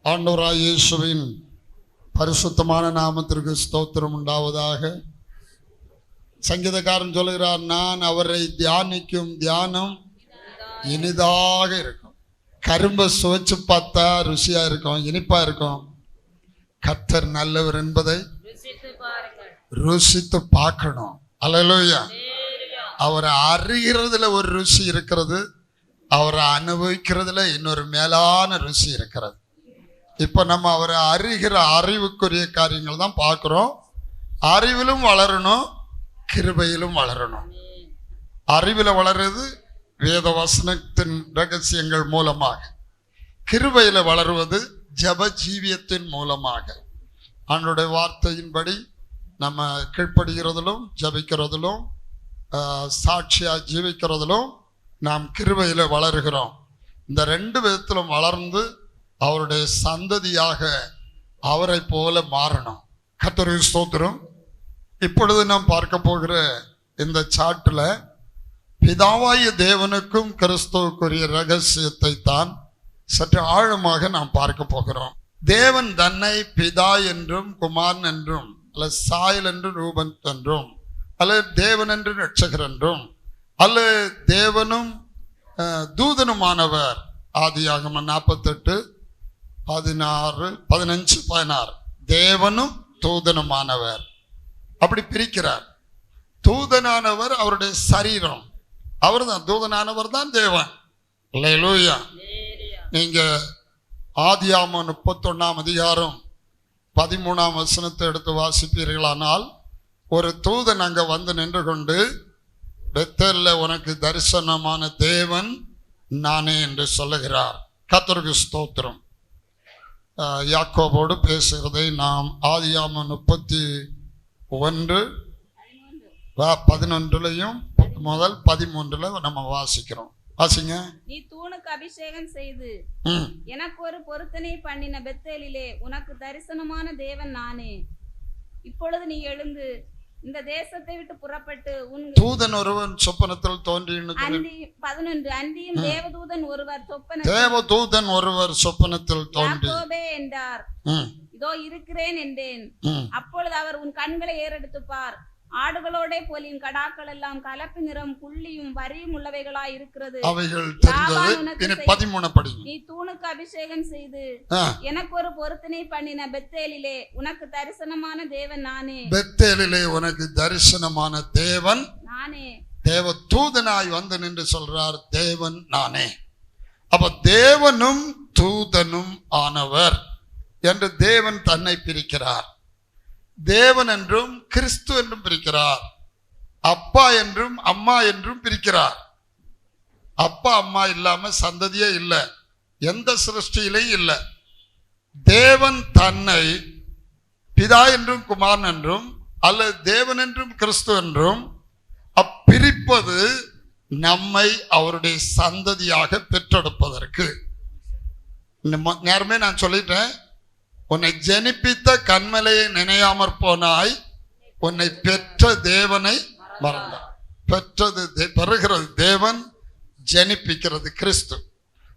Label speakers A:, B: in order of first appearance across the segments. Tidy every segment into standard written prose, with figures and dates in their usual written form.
A: ஆண்டவராய் இயேசுவின் பரிசுத்தமான நாமத்திற்கு ஸ்தோத்திரம் உண்டாவதாக. சங்கீதக்காரன் சொல்கிறார், நான் அவரை தியானிக்கும் தியானம் இனிதாக இருக்கும். கரும்பை சுவைச்சு பார்த்தா ருசியா இருக்கும், இனிப்பா இருக்கும். கர்த்தர் நல்லவர் என்பதை ருசித்து பார்க்கணும். அல்லேலூயா. அவரை அறிகிறதுல ஒரு ருசி இருக்கிறது, அவரை அனுபவிக்கிறதுல இன்னொரு மேலான ருசி இருக்கிறது. இப்ப நம்ம அவரை அறிகிற அறிவுக்குரிய காரியங்கள் தான் பார்க்கிறோம். அறிவிலும் வளரணும், கிருபையிலும் வளரணும். அறிவில வளருது வேத வசனத்தின் ரகசியங்கள் மூலமாக, கிருபையில வளருவது ஜப ஜீவியத்தின் மூலமாக. அவனுடைய வார்த்தையின்படி நம்ம கீழ்ப்படுகிறதிலும் ஜபிக்கிறதிலும் சாட்சியா ஜீவிக்கிறதிலும் நாம் கிருபையில வளருகிறோம். இந்த ரெண்டு விதத்திலும் வளர்ந்து அவருடைய சந்ததியாக அவரை போல மாறணும். கர்த்தருக்கு ஸ்தோத்திரம். இப்பொழுது நாம் பார்க்க போகிற இந்த சாட்டில் பிதாவாகிய தேவனுக்கும் கிறிஸ்துவுக்குரிய ரகசியத்தை தான் சற்று ஆழமாக நாம் பார்க்க போகிறோம். தேவன் தன்னை பிதா என்றும் குமாரன் என்றும் அல்லது சாயல் என்றும் ரூபன் என்றும் அல்லது தேவன் என்று ரட்சகர் என்றும் அல்லது தேவனும் தூதனுமானவர், ஆதியாகமம் 48:16 தேவனும் தூதனுமானவர் அப்படி பிரிக்கிறார். தூதனானவர் அவருடைய சரீரம், அவர் தான் தூதனானவர் தான் தேவன். அல்லேலூயா. நீங்க ஆதியாகமம் 31:13 எடுத்து வாசிப்பீர்களானால், ஒரு தூதன் அங்க வந்து நின்று கொண்டு, பெத்தேல்ல உனக்கு தரிசனமான தேவன் நானே என்று சொல்லுகிறார். கர்த்தருக்கு ஸ்தோத்திரம். யாக்கோபோடு பேசுகிறதை நாம் ஆதியாகமம் 31:11 முதல் 13 நம்ம வாசிக்கிறோம். வாசிங்க.
B: நீ தூணுக்கு அபிஷேகம் செய்து எனக்கு ஒரு பொருத்தனை பண்ணின பெத்தேலிலே உனக்கு தரிசனமான தேவன் நானே. இப்பொழுது நீ எழுந்து இந்த தேசத்தை விட்டு புறப்பட்டு உன்
A: தூதன் ஒருவன் சொப்பனத்தில் தோன்றியும்
B: தேவதூதன் ஒருவர்
A: சொப்பனத்தில் தோன்றி
B: என்றார். இதோ இருக்கிறேன் என்றேன். அப்பொழுது அவர், உன் கண்களை ஏறெடுத்து பார், ஆடுகளோட போலின் கடாக்கள் எல்லாம் கலப்பு நிறம் புள்ளியும் வரியும் உள்ளவைகளாய் இருக்கிறது.
A: நீ
B: தூணுக்கு அபிஷேகம் செய்து எனக்கு ஒரு பொருத்தனை பண்ணின பெத்தேலிலே உனக்கு தரிசனமான தேவன் நானே.
A: பெத்தேலிலே உனக்கு தரிசனமான தேவன்
B: நானே.
A: தேவ தூதனாய் வந்து நின்று சொல்றார், தேவன் நானே. அப்ப தேவனும் தூதனும் ஆனவர் என்று தேவன் தன்னை பிரிக்கிறார். தேவன் என்றும் கிறிஸ்து என்றும் பிரிக்கிறார். அப்பா என்றும் அம்மா என்றும் பிரிக்கிறார். அப்பா அம்மா இல்லாம சந்ததியே இல்லை, எந்த சிருஷ்டியிலையும் இல்லை. தேவன் தன்னை பிதா என்றும் குமாரன் என்றும் அல்லது தேவன் என்றும் கிறிஸ்து என்றும் அப்பிரிப்பது நம்மை அவருடைய சந்ததியாக பெற்றெடுப்பதற்கு. நேரமே நான் சொல்லிட்டேன், உன்னை ஜனிப்பித்த கண்மலையை நினையாமற் போனாய், உன்னை பெற்ற தேவனை மறந்தாய். பெற்றது பெறுகிறது தேவன், ஜனிப்பிக்கிறது கிறிஸ்து.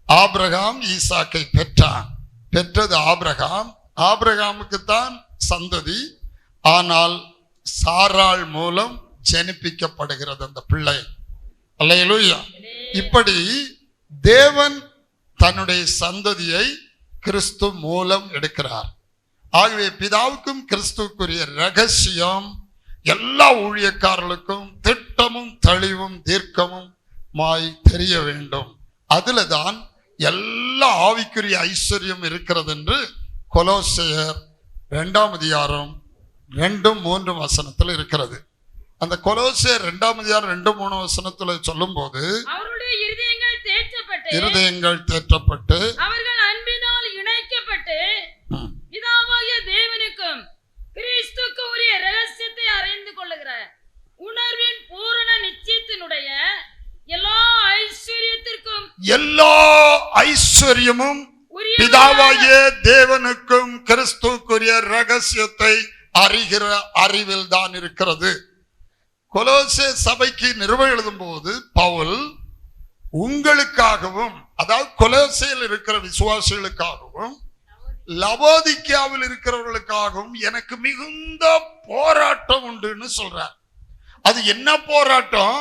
A: ஆபிரகாம் ஈசாக்கை பெற்றான், பெற்றது ஆபிரகாம். ஆபிரகாமுக்குத்தான் சந்ததி, ஆனால் சாராள் மூலம் ஜனிப்பிக்கப்படுகிறது அந்த பிள்ளை. அல்லேலூயா. இப்படி தேவன் தன்னுடைய சந்ததியை கிறிஸ்து மூலம் எடுக்கிறார். ஆகவே பிதாவுக்கும் கிறிஸ்துக்குரிய ரகசியம் எல்லா ஊழியக்காரர்களுக்கும் திட்டமும் தெளிவும் தீர்க்கமும் தெரிய வேண்டும். அதுலதான் எல்லா ஆவிக்குரிய ஐஸ்வர்யம் இருக்கிறது என்று கொலோசையர் 2:2-3 இருக்கிறது. அந்த கொலோசையர் 2:2-3 சொல்லும் போது, இருதயங்கள் தேற்றப்பட்டு
B: அவர்கள் அன்பினால் இணைக்கப்பட்டு பிதாவாகிய தேவனுக்கும் கிறிஸ்துவுக்கும் உரிய ரகசியத்தை அறிந்து கொள்ளுகிற உணர்வின் பூரண நிச்சயத்தினுடைய எல்லா ஐஸ்வர்யமும் பிதாவாகிய தேவனுக்கும் கிறிஸ்துவுக்குரிய ரகசியத்தை அறிகிற அறிவில் தான் இருக்கிறது. கொலோசே சபைக்கு நிருபம் எழுதும் போது பவுல் உங்களுக்காகவும், அதாவது கொலோசையில் இருக்கிற விசுவாசிகளுக்காகவும்
A: லவோதிக்காவில் இருக்கிறவர்களுக்காகவும் எனக்கு மிகுந்த போராட்டம் உண்டுன்னு சொல்றார். அது என்ன போராட்டம்?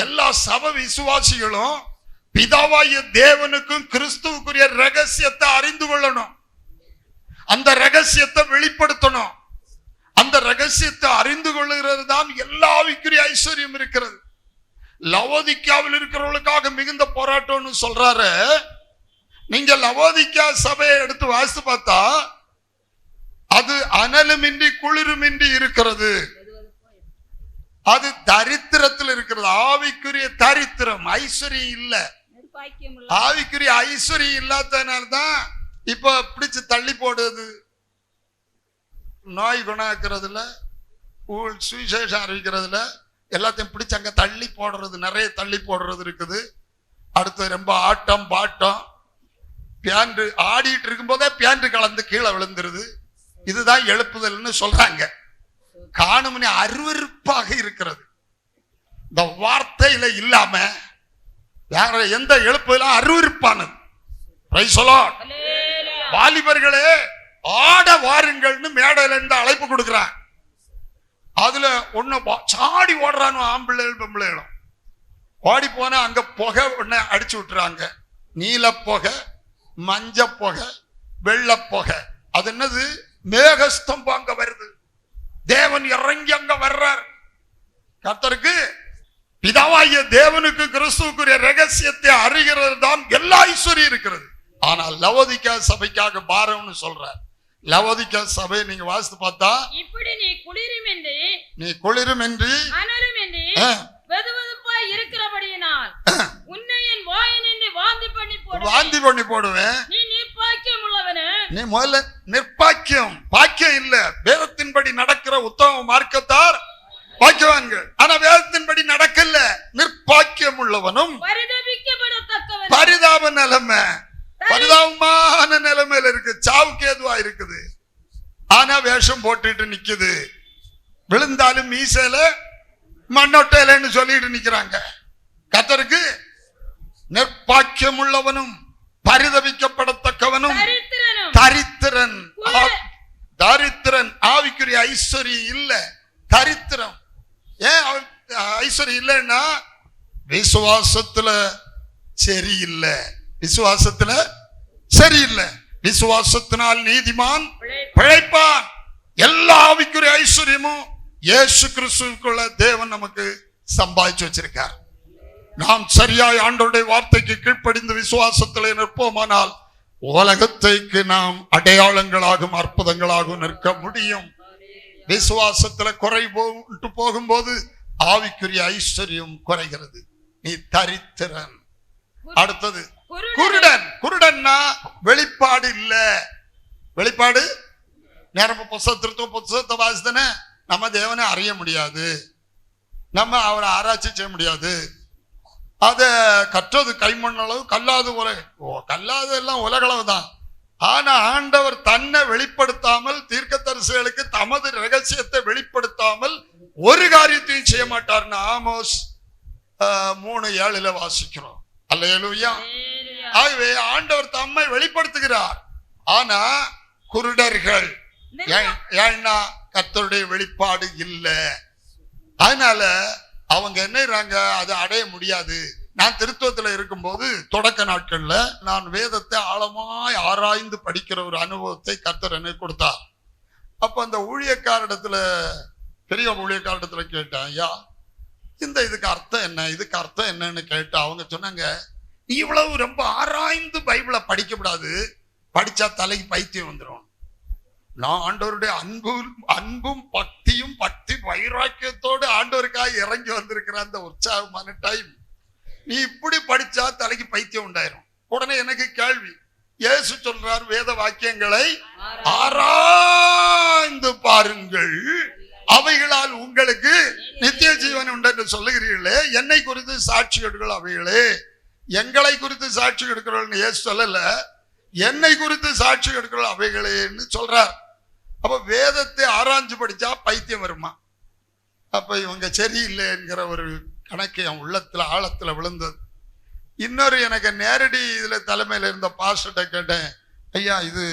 A: எல்லா சபை விசுவாசிகளும் பிதாவாகிய தேவனுக்கும் கிறிஸ்துவுக்குரிய ரகசியத்தை அறிந்து கொள்ளணும். அந்த ரகசியத்தை வெளிப்படுத்தணும். அந்த ரகசியத்தை அறிந்து கொள்ளுகிறது தான் எல்லா ஆவிக்குரிய ஐஸ்வர்யம் இருக்கிறது. லவோதிக்காவில் இருக்கிறவர்களுக்காக மிகுந்த போராட்டம்னு சொல்றாரு. நீங்க லவோதிக்கா சபையை எடுத்து வாசித்து பார்த்தா அது அனலுமின்றி குளிருமின்றி இருக்கிறது. அது தரித்திரத்தில் இருக்கிறது. ஆவிக்குரிய தரித்திரம், ஐஸ்வர்யம் இல்ல. ஆவிக்குரிய ஐஸ்வர்யம் இல்லாதனால்தான் இப்ப பிடிச்சு தள்ளி போடுறது, நோய் குணாக்குறதுல, சுவிசேஷம் அறிவிக்கிறதுல எல்லாத்தையும் பிடிச்சு அங்க தள்ளி போடுறது, நிறைய தள்ளி போடுறது இருக்குது. அடுத்து ரொம்ப ஆட்டம் பாட்டம், பேண்டு ஆடிட்டு இருக்கும் போதே பேண்டு கலந்து கீழே விழுந்துருது. இதுதான் எழுப்புதல்னு சொல்றாங்க. காணும்னு அருவருப்பாக இருக்கிறது. இந்த வார்த்தையில இல்லாம வேற எந்த எழுப்புதலும் அருவருப்பானது. வாலிபர்களே ஆட வாருங்கள்னு மேடையில இருந்து அழைப்பு கொடுக்கிறான். அதுல ஒண்ணு சாடி ஓடுறானு ஆம்பிள்ளைகள் பொம்பளைகளும். ஓடி போனா அங்க புகை ஒண்ணு அடிச்சு விட்டுறாங்க. நீல புகை, மஞ்ச புகை, வெள்ள புகை. அது என்னது? மேகஸ்தம்பம் அங்க வருது. தேவன் இறங்கி அங்க வர்றார். கர்த்தருக்கு பிதாவாகிய தேவனுக்கு கிறிஸ்துவுக்குரிய ரகசியத்தை அறிகிறது தான் எல்லா ஐஸ்வர்யம் இருக்கிறது. ஆனால் லவோதிக்கா சபைக்காக பாரம்னு சொல்றார். லவோதிக்கா சபை நீங்க வாசித்து பார்த்தா
C: இப்படி நீ குளிரும்
A: என்று
C: வெதுவெதுப்பாய் இருக்கிறபடியினால் உன்னை என் வாயினின்று
A: வாந்தி பண்ணி போடுவேன்.
C: நீ நிர்பாக்கியம் உள்ளவனே.
A: நீ முதல்ல நிர்பாக்கியம், பாக்கியம் இல்ல. வேதத்தின்படி நடக்கிற உத்தம மார்க்கத்தார் பாக்கியவான்கள். ஆனா வேதத்தின்படி நடக்கல. நிர்பாக்கியம் உள்ளவனும்
C: பரிதபிக்கப்படத்தக்கவன்.
A: பரிதாப நிலைமை, பரிதாபமான நிலைமையில இருக்கு. சாவுக்கு ஏதுவா இருக்குது. ஆனா வேஷம் போட்டுட்டு நிக்குது. விழுந்தாலும் மீசையில மண்ணொட்டையிலன்னு சொல்லிட்டு நிக்கிறாங்க. கர்த்தருக்கு நிர்பாக்கியம் உள்ளவனும் பரிதபிக்கப்படத்தக்கவனும் தரித்திரன். தரித்திரன் ஆவிக்குரிய ஐஸ்வர்யம் இல்ல, தரித்திரம். ஏன் ஐஸ்வர்யம் இல்லைன்னா விசுவாசத்துல சரியில்லை. விசுவாசத்துல சரியில்லை. விசுவாசத்தினால் நீதிமான் பிழைப்பான். எல்லா ஆவிக்குரிய ஐஸ்வர்யமும் இயேசு கிறிஸ்துவுக்குள்ள தேவன் நமக்கு சம்பாதிச்சு வச்சிருக்கார். நாம் சரியாய் ஆண்டவருடைய வார்த்தைக்கு கீழ்ப்படிந்து விசுவாசத்திலே நிற்போமானால் உலகத்தைக்கு நாம் அடையாளங்களாகவும் அற்புதங்களாகவும் நிற்க முடியும். விசுவாசத்துல குறை போகும்போது ஆவிக்குரிய ஐஸ்வர்யம் குறைகிறது. நீ தரித்திரன். அடுத்தது குருடன். குருடன்னா வெளிப்பாடு இல்ல. வெளிப்பாடு நேரம் புத்தகத்தை வாசித்தன நம்ம தேவனை அறிய முடியாது. நம்ம அவரை ஆராய்ச்சி செய்ய முடியாது. அத கற்றது கைமண்ணளவு, கல்லாது கல்லாது எல்லாம் உலகளவு தான். ஆனா ஆண்டவர் தன்னை வெளிப்படுத்தாமல், தீர்க்கதரிசிகளுக்கு தமது ரகசியத்தை வெளிப்படுத்தாமல் ஒரு காரியத்தையும் செய்ய மாட்டார்னு ஆமோஸ் 3:7 வாசிக்கிறோம். அல்லேலூயா. ஆகவே ஆண்டவர் தம்மை வெளிப்படுத்துகிறார். ஆனா குருடர்கள் ஏன்னா கர்த்தருடைய வெளிப்பாடு இல்லை. அதனால அவங்க என்னறாங்க, அதை அடைய முடியாது. நான் திருத்துவத்துல இருக்கும்போது தொடக்க நாட்கள்ல நான் வேதத்தை ஆழமாய் ஆராய்ந்து படிக்கிற ஒரு அனுபவத்தை கர்த்தர் எனக்கு கொடுத்தார். அப்ப அந்த ஊழியக்காரிடத்துல, பெரிய ஊழியக்காரிடத்துல கேட்டேன், ஐயா இதுக்கு அர்த்தம் என்ன, இதுக்கு அர்த்தம் என்னன்னு கேட்டா அவங்க சொன்னாங்க, நீ இவ்வளவு ரொம்ப ஆராய்ந்து பைபிளை படிக்கப்படாது, படிச்சா தலைக்கு பைத்தியம் வந்துடும். நான் ஆண்டவருடைய அன்பும் பக்தியும் பக்தி வைராக்கியத்தோடு ஆண்டவருக்காக இறங்கி வந்திருக்கிற அந்த உற்சாகமான டைம், நீ இப்படி படிச்சா தலைக்கு பைத்தியம் உண்டாயிரும். உடனே எனக்கு கேள்வி, இயேசு சொல்றார் வேத வாக்கியங்களை ஆராய்ந்து பாருங்கள், அவைகளால் உங்களுக்கு நித்திய ஜீவன் உண்டு என்று சொல்லுகிறீர்களே, என்னை குறித்து சாட்சி எடுங்கள் அவைகளே. எங்களை குறித்து சாட்சி எடுக்கிறோம் இயேசு சொல்லல, என்னை குறித்து சாட்சி எடுக்கிறோம் அவைகளேன்னு சொல்றார். அப்ப வேதத்தை ஆராய்ஞ்சு படிச்சா பைத்தியம் வருமா? அப்ப இவங்க சரியில்லை என்கிற ஒரு கணக்கு என் உள்ளத்துல ஆழத்துல விழுந்தது. இன்னொரு எனக்கு நேரடி இதுல தலைமையில இருந்த பாஸ்டர்கிட்ட கேட்டேன், ஐயா இது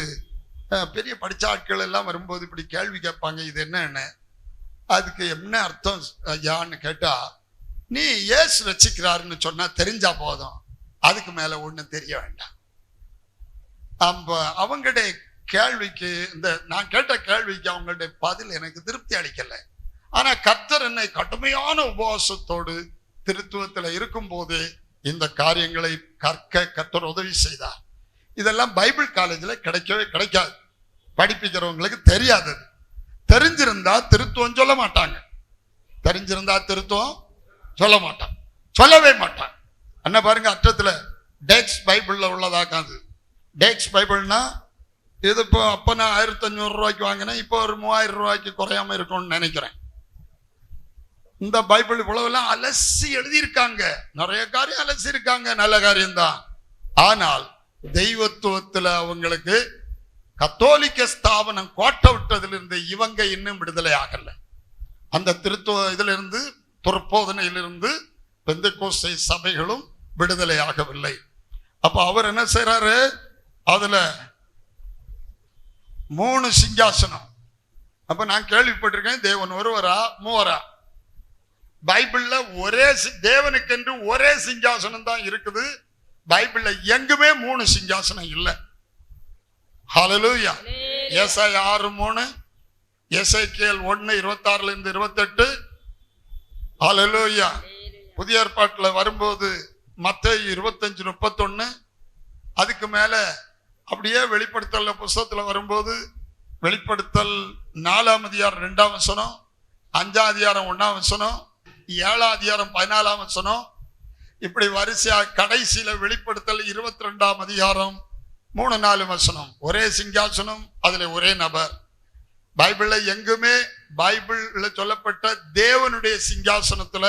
A: பெரிய படிச்ச ஆட்கள் எல்லாம் வரும்போது இப்படி கேள்வி கேட்பாங்க, இது என்னன்னு. அதுக்கு என்ன அர்த்தம் ஐயான்னு கேட்டா, நீ இயேசு ரட்சிக்கிறாருன்னு சொன்னா தெரிஞ்சா போதும், அதுக்கு மேல ஒண்ணும் தெரிய வேண்டாம். அவங்களுடைய கேள்விக்கு, இந்த நான் கேட்ட கேள்விக்கு அவங்களுடைய பதில் எனக்கு திருப்தி அளிக்கல. ஆனா கர்த்தர் என்னை கடுமையான உபவாசத்தோடு திருத்துவத்துல இருக்கும் போது இந்த காரியங்களை கற்க கர்த்தர் உதவி செய்தார். இதெல்லாம் பைபிள் காலேஜில் கிடைக்கவே கிடைக்காது, படிப்பிக்கிறவங்களுக்கு தெரியாது. தெரிஞ்சிருந்தா திருத்துவம் சொல்ல மாட்டாங்க, தெரிஞ்சிருந்தா திருத்துவம் சொல்ல மாட்டான், சொல்லவே மாட்டான். அண்ணா பாருங்க, அற்றத்துல டேக்ஸ் பைபிள்ல உள்ளதாக்காது. டேக்ஸ் பைபிள்னா இது இப்போ அப்போ நான் 1500 ரூபாய்க்கு வாங்கினேன், இப்போ ஒரு 3000 ரூபாய்க்கு குறையாம இருக்கும்னு நினைக்கிறேன். இந்த பைபிள் இவ்வளவுலாம் அலசி எழுதியிருக்காங்க, நிறைய காரியம் அலசி இருக்காங்க, நல்ல காரியம்தான். ஆனால் தெய்வத்துவத்துல அவங்களுக்கு கத்தோலிக்க ஸ்தாபனம் கோட்டை விட்டதிலிருந்து இவங்க இன்னும் விடுதலை ஆகல. அந்த திருத்துவ இதுல இருந்து பொற்போதனையிலிருந்து பெந்தெக்கோஸ்தே சபைகளும் விடுதலை ஆகவில்லை. அப்ப அவர் என்ன செய்யறாரு, அதுல 3 சிங்காசனம். அப்ப நான் கேள்விப்பட்டிருக்கேன், தேவன் ஒருவரா மூவரா? பைபிள்ல ஒரே தேவனுக்கென்று ஒரே சிங்காசனம் தான் இருக்குது. பைபிள்ல எங்குமே 3 சிங்காசனம் இல்லை. ஹல்லேலூயா. ஏசாயா 6:3, எசேக்கியேல் 1:26-28. ஹல்லேலூயா. புதிய ஏற்பாட்டுல வரும்போது மத்தேயு 25:31. அதுக்கு மேல அப்படியே வெளிப்படுத்தல் புஸ்தகத்துல வரும்போது வெளிப்படுத்தல் 4ஆம் அதிகாரம் 2ஆம் வசனம், 5ஆம் அதிகாரம் 1ஆம் வசனம், 7ஆம் அதிகாரம் 14ஆம் வசனம், இப்படி வரிசையா கடைசியில வெளிப்படுத்தல் 22ஆம் அதிகாரம் 3-4 வசனம். ஒரே சிங்காசனம், அதுல ஒரே நபர். பைபிள்ல எங்குமே பைபிள்ல சொல்லப்பட்ட தேவனுடைய சிங்காசனத்துல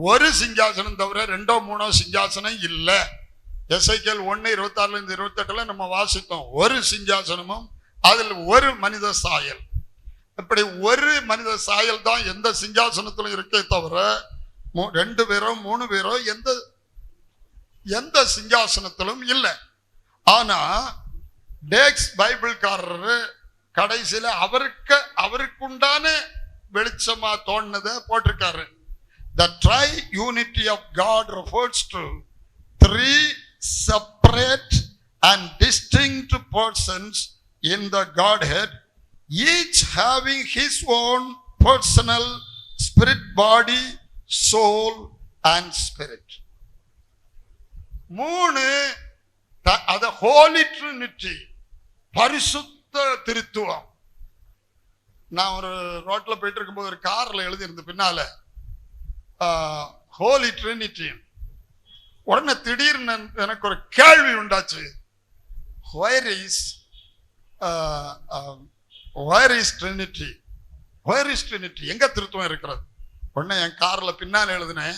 A: ஒரு சிங்காசனம் தவிர 2ஓ 3ஓ சிங்காசனம் இல்ல. எசேக்கியேல் 1:26-28 நம்ம வாசித்தோம். ஒரு சிங்காசனமும் அதில் ஒரு மனித சாயல். இப்படி ஒரு மனித சாயல் தான் எந்த சிங்காசனத்திலும் இருக்கே தவிர 2 பேரோ 3 பேரோ எந்த சிங்காசனத்திலும் இல்லை. ஆனா டேக்ஸ் பைபிள்காரரு கடைசியில அவருக்குண்டான வெளிச்சமா தோணுனதை போட்டிருக்காரு. The tri-unity of God refers to 3 separate and distinct persons in the Godhead, each having his own personal spirit, body, soul and spirit. 3 அது ஹோலி ட்ரினிட்டி, பரிசுத்த திருத்துவம். நான் ஒரு ரோட்ல போயிட்டு இருக்கும்போது ஒரு கார்ல எழுதியிருந்த பின்னால ஹோலி ட்ரினிட்டி. உடனே திடீர்னு எனக்கு ஒரு கேள்வி உண்டாச்சு, where is Trinity? Where is Trinity? எங்க திருத்துவம் இருக்கிறது? உடனே என் கார்ல பின்னால் எழுதினேன்,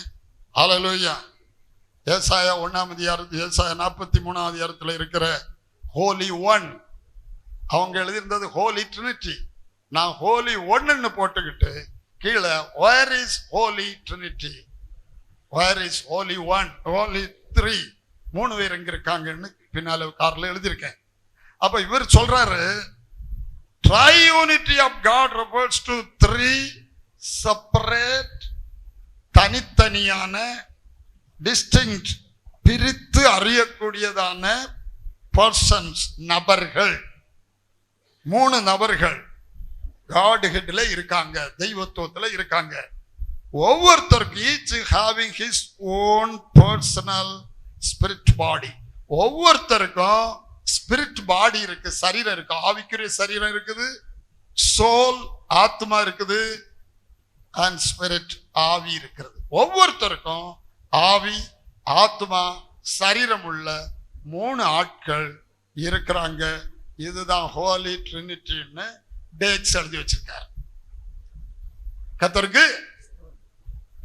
A: ஹல்லேலூயா, ஏசாயா 1ஆம் அதிகாரம், ஏசாயா 43ஆம் அதிகாரத்துல இருக்கிற ஹோலி ஒன். அவங்க எழுதியிருந்தது ஹோலி ட்ரினிட்டி. நான் ஹோலி ஒன்னு போட்டுக்கிட்டு கீழே where is Holy Trinity? Where is Holy One? Holy Three? 3 பேர் எங்க இருக்காங்கன்னு பின்னால கார்ல எழுதியிருக்கேன். அப்ப இவர் சொல்றாரு, Triunity of God refers to 3 separate, தனித்தனியான, distinct, பிரித்து அறியக்கூடியதான persons, நபர்கள். 3 நபர்கள் God ஹெட்ல இருக்காங்க, தெய்வத்துவத்துல இருக்காங்க. ஒவ்வொருத்தருக்கும் each having his own personal spirit body. ஒவ்வொருத்தருக்கும் ஸ்பிரிட் பாடி இருக்கு, சரீரம் இருக்கு, ஆவிக்குரிய சரீரம் இருக்குது, சோல் ஆத்மா இருக்குது, அண்ட் ஸ்பிரிட் ஆவி இருக்கிறது. ஒவ்வொருத்தருக்கும் ஆவி, ஆத்மா, சரீரம் உள்ள 3 ஆட்கள் இருக்கிறாங்க. இதுதான் ஹோலி ட்ரினிட்டின்னு டேக்ஸ் எழுதி வச்சிருக்காரு. கர்த்தருக்கு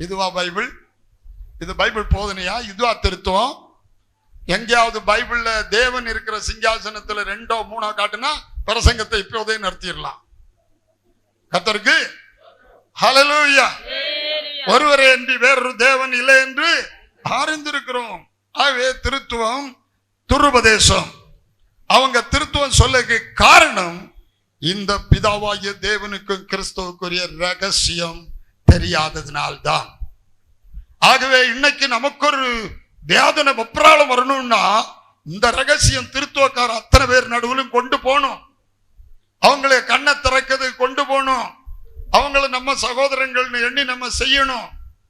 A: இதுவா பைபிள்? இது பைபிள் போதனையா? இதுவா திருத்துவம்? எங்கேயாவது பைபிள்ல தேவன் இருக்கிற சிங்காசனத்துல 2ஓ 3ஓ காட்டுனா பிரசங்கத்தை இப்போதே நிறுத்திடலாம். கர்த்தருக்கு ஹல்லேலூயா. ஒருவரே அன்றி வேறொரு தேவன் இல்லை என்று அறிந்திருக்கிறோம். ஆகவே திருத்துவம் துருபதேசம். அவங்க திருத்துவம் சொல்ல காரணம் இந்த பிதாவாகிய தேவனுக்கும் கிறிஸ்துவுக்குரிய ரகசியம் தெரியாததினால்தான். ஆகவே இன்னைக்கு நமக்கு ஒரு வேதனை வெப்ராளம் வரணும்னா இந்த ரகசியம் திருத்துவக்கார அத்தனை பேர் நடுவிலும் கொண்டு போகணும். அவங்களை கண்ணை திறக்கிறது கொண்டு போகணும். அவங்களை நம்ம சகோதரங்கள் எண்ணி நம்ம செய்யணும்.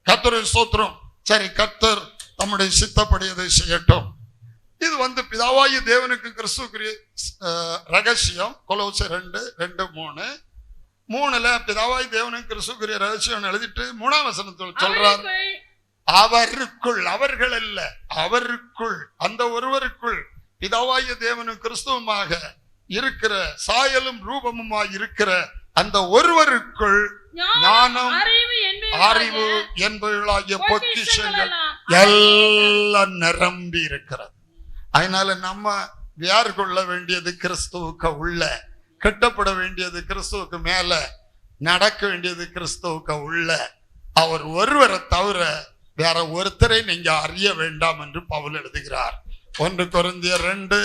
A: கர்த்தரை ஸ்தோத்திரம். சரி, கர்த்தர் தம்முடைய சித்தப்படியதை செய்யட்டும். இது பிதாவாகிய தேவனுக்கு கிறிஸ்துவுக்குரிய ரகசியம். கொலோசையர் 2:2-3 பிதாவாகிய தேவனுக்கு கிறிஸ்துவுக்குரிய ரகசியம் எழுதிட்டு 3ஆம் வசனத்தில் சொல்றார், அவருக்குள், அவர்கள் அல்ல, அவருக்குள், அந்த ஒருவருக்குள் பிதாவாகிய தேவனும் கிறிஸ்துவுமாக இருக்கிற சாயலும் ரூபமுமாய் இருக்கிற அந்த ஒருவருக்குள் ஞானம், அறிவு என்பவர்களாகிய பொக்கிஷங்கள் எல்லாம் நிரம்பி இருக்கிறது. அதனால நம்ம யார் கொள்ள வேண்டியது கிறிஸ்துவுக்கு உள்ள, கட்டப்பட வேண்டியது கிறிஸ்துவுக்கு மேல, நடக்க வேண்டியது கிறிஸ்துவுக்கு உள்ள. அவர் ஒருவரை தவிர வேற ஒருத்தரை நீங்க அறிய வேண்டாம் என்று பவுல் எழுதுகிறார். 1 கொரிந்தியர் 2:2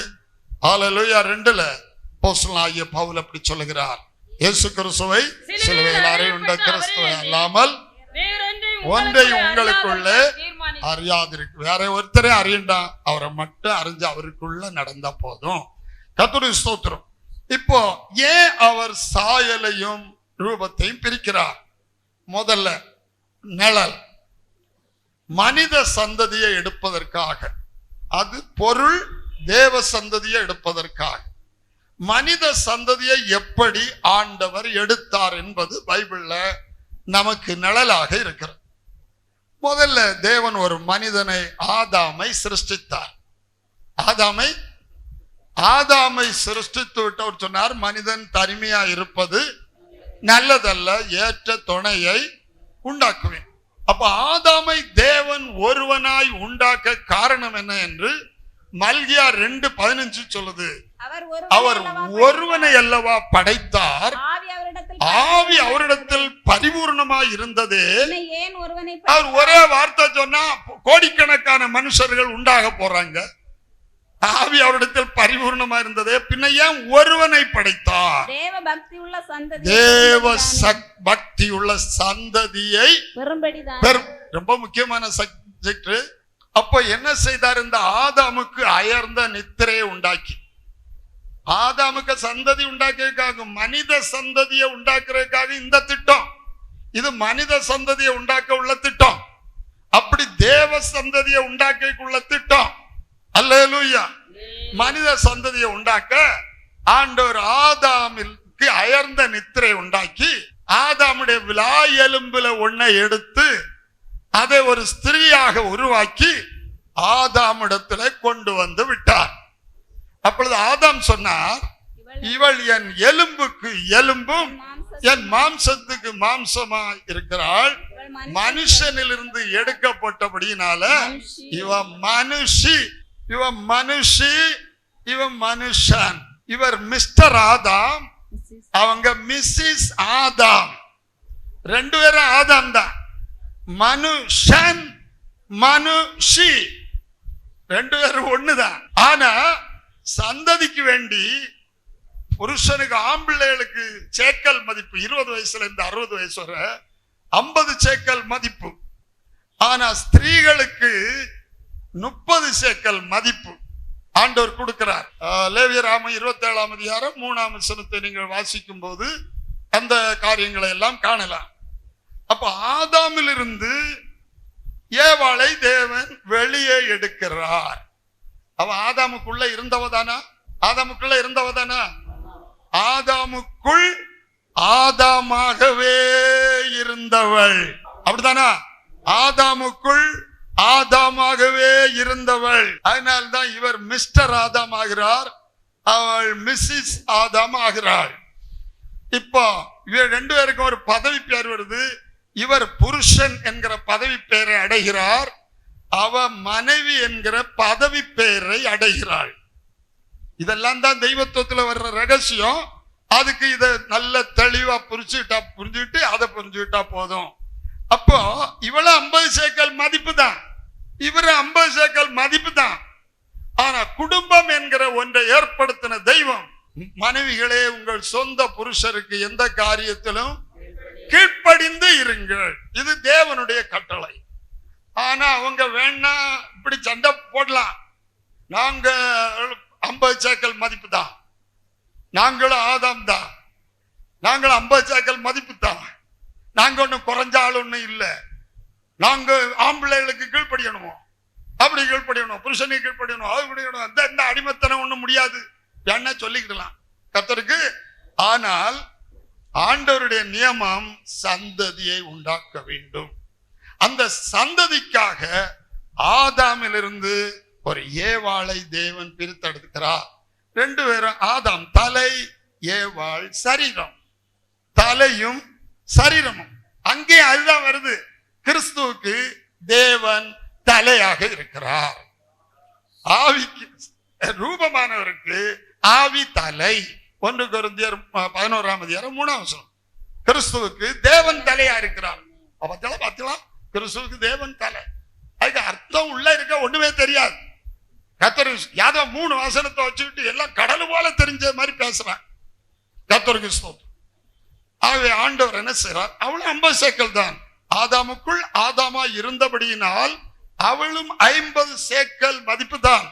A: அப்போஸ்தலனாகிய பவுல் அப்படி சொல்லுகிறார், இயேசு கிறிஸ்துவை சிலுவையில் அறையுண்ட கிறிஸ்துவை அல்லாமல் ஒன்றை உங்களுக்குள்ள அறியாதிருக்கு. வேற ஒருத்தரே அறியண்டா, அவரை மட்டும் அறிஞ்சு அவருக்குள்ள நடந்தா போதும். கர்த்தருடைய ஸ்தோத்திரம். இப்போ ஏன் அவர் சாயலையும் ரூபத்தையும் பிரிக்கிறார்? முதல்ல நிழல் மனித சந்ததியை எடுப்பதற்காக, அது பொருள் தேவ சந்ததியை எடுப்பதற்காக. மனித சந்ததியை எப்படி ஆண்டவர் எடுத்தார் என்பது பைபிள்ல நமக்கு நிழலாக இருக்கிறது. முதல்ல தேவன் ஒரு மனிதனை, ஆதாமை சிருஷ்டித்தார். ஆதாமை சிருஷ்டித்து விட்டு அவர் சொன்னார், மனிதன் தனிமையா இருப்பது நல்லதல்ல, ஏற்ற துணையை உண்டாக்குவேன். அப்ப ஆதாமை தேவன் ஒருவனாய் உண்டாக்க காரணம் என்ன என்று மல்கியா 2:15 சொல்லுது. அவர் ஒருவனை அல்லவா படைத்தார், ஆவி அவரிடத்தில் பரிபூர்ணமாய் இருந்தது. அவர் ஒரே வார்த்தை சொன்னா கோடிக்கணக்கான மனுஷர்கள் உண்டாக போறாங்க. ஆவி அவரிடத்தில் பரிபூர்ணமா இருந்தது. பின்ன ஏன் ஒருவனை படைத்தார்? தேவ பக்தி உள்ள சந்ததியை, ரொம்ப முக்கியமான சப்ஜெக்ட். அப்ப என்ன செய்தார்? இந்த ஆதாமுக்கு அயர்ந்த நித்திரையை உண்டாக்கி, ஆதாமுக்கு சந்ததி உண்டாக்குறதுக்காக, மனித சந்ததியை உண்டாக்குறதுக்காக இந்த திட்டம். இது மனித சந்ததியை உண்டாக்க உள்ள திட்டம். அப்படி தேவ சந்ததியை உண்டாக்க உள்ள திட்டம். அல்லேலூயா. மனித சந்ததியை உண்டாக்க ஆண்டவர் ஆதாமுக்கு அயர்ந்த நித்திரை உண்டாக்கி, ஆதாமுடைய விலா எலும்புல ஒன்னை எடுத்து அதை ஒரு ஸ்திரீயாக உருவாக்கி ஆதாமிடத்துல கொண்டு வந்து விட்டார். அப்பொழுது ஆதாம் சொன்னார், இவள் என் எலும்புக்கு எலும்பும் என் மாம்சத்துக்கு மாம்சமா இருக்கிறாள். மனுஷனிலிருந்து எடுக்கப்பட்டபடியினால இவன் மனுஷன். இவர் மிஸ்டர் ஆதாம், அவங்க மிஸ்ஸஸ் ஆதாம். 2 பேரும் ஆதாம் தான். மனுஷன் மனுஷி 2 பேரும் ஒண்ணுதான். ஆனா சந்ததிக்கு வேண்டி புருஷனுக்கு, ஆம்பிள்ளைகளுக்கு சேக்கல் மதிப்பு 20 வயசுல இருந்து 60 வயசு வரை 50 சேக்கல் மதிப்பு. ஆனா ஸ்திரீகளுக்கு 30 சேக்கல் மதிப்பு ஆண்டவர் கொடுக்கிறார். லேவியராகமம் 27ஆம் அதிகாரம் 3ஆம் வசனத்தை நீங்கள் வாசிக்கும் போது அந்த காரியங்களை எல்லாம் காணலாம். அப்ப ஆதாமிலிருந்து ஏவாளை தேவன் வெளியே எடுக்கிறார். அவ ஆதாமுக்குள்ள இருந்தவதானா? ஆதாமுக்குள் ஆதாமாகவே இருந்தவள், அப்படித்தானா? ஆதாமுக்குள் ஆதாமாகவே இருந்தவள். அதனால்தான் இவர் மிஸ்டர் ஆதாம் ஆகிறார், அவள் மிஸ்ஸஸ் ஆதாம் ஆகிறாள். இப்போ இவர் 2 பேருக்கும் ஒரு பதவி பெயர் வருது. இவர் புருஷன் என்கிற பதவி பெயரை அடைகிறார், அவ மனைவி என்கிற பதவி பெயரை அடைகிறாள். இதெல்லாம் தான் தெய்வத்துவத்துல வர்ற ரகசியம். அதுக்கு இதை நல்ல தெளிவா புரிஞ்சுக்கிட்டு அதை புரிஞ்சுக்கிட்டா போதும். அப்போ இவள 50 சேக்கல் மதிப்பு தான், இவரு 50 சேக்கல் மதிப்பு தான். ஆனா குடும்பம் என்கிற ஒன்றை ஏற்படுத்தின தெய்வம். மனைவிகளே, உங்கள் சொந்த புருஷருக்கு எந்த காரியத்திலும் கீழ்ப்படிந்து இருங்கள், இது தேவனுடைய கட்டளை. ஆனா அவங்க வேணா இப்படி சண்டை போடலாம். நாங்க 50 சேக்கல் மதிப்பு தான், நாங்களும் ஆதாம் தான், நாங்களும் 50 சேக்கல் மதிப்பு தான், நாங்க ஒன்னும் குறைஞ்ச ஆள் ஒன்னும் இல்லை, நாங்க ஆம்பளைகளுக்கு கீழ்ப்படியணுமோ, அப்படி கீழ்ப்படியணும், புருஷனுக்கு கீழ்ப்படியணும், அது படிக்கணும், இந்த அடிமைத்தனம் ஒண்ணும் முடியாது என்ன சொல்லிக்கிடலாம் கர்த்தருக்கு. ஆனால் ஆண்டவருடைய நியமம் சந்ததியை உண்டாக்க வேண்டும். அந்த சந்ததிக்காக ஆதாமிலிருந்து ஒரு ஏவாளை தேவன் பிரித்தெடுக்கிறார். 2 பேரும் ஆதாம் தலை, ஏவாள் சரீரம். தலையும் சரீரமும் அங்கே அதுதான் வருது. கிறிஸ்துவுக்கு தேவன் தலையாக இருக்கிறார். ஆவிக்கு ரூபமானவருக்கு ஆவி தலை. 1 கொரிந்தியர் 11:3 கிறிஸ்துவுக்கு தேவன் தலையா இருக்கிறார். பார்த்தலாம், கிறிஸ்துவுக்கு தேவன் தலை. அதுக்கு அர்த்தம் உள்ள இருக்க ஒண்ணுமே தெரியாது. கர்த்தர் யாதோ 3 வசனத்தை வச்சுக்கிட்டு எல்லாம் கடல் போல தெரிஞ்ச மாதிரி பேசுறான். கர்த்தருக்கு ஸ்தோத்திரம். ஆகவே ஆண்டவர் என்ன செய்றார்? அவளும் 50 சேக்கல் தான். ஆதாமுக்குள் ஆதாமா இருந்தபடியினால் அவளும் 50 சேக்கல் மதிப்பு தான்.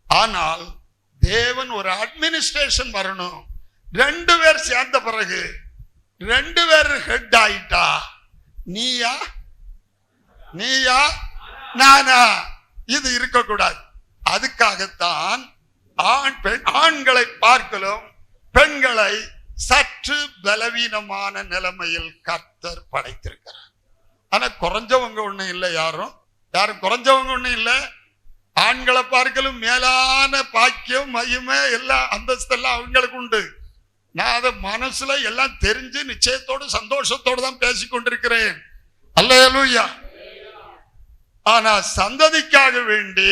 A: ஆனால் தேவன் ஒரு அட்மினிஸ்ட்ரேஷன் வரணும். 2 பேர் சேர்ந்த பிறகு 2 பேர் ஹெட் ஆயிட்டா, நீயா நானா, இது இருக்கக்கூடாது. அதுக்காகத்தான் ஆண்களை பார்க்கலும் பெண்களை சற்று பலவீனமான நிலைமையில் கர்த்தர் படைத்திருக்கிறார். ஆனா குறைஞ்சவங்க ஒண்ணும் இல்லை, யாரும் குறைஞ்சவங்க ஒண்ணும் இல்லை. ஆண்களை பார்க்கலும் மேலான பாக்கியம், மகிமை, எல்லாம் அந்தஸ்தெல்லாம் அவங்களுக்கு உண்டு. நான் அதை மனசுல எல்லாம் தெரிஞ்சு நிச்சயத்தோடு சந்தோஷத்தோடு தான் பேசிக்கொண்டிருக்கிறேன். அல்லேலூயா. ஆனா சந்ததிக்காக வேண்டி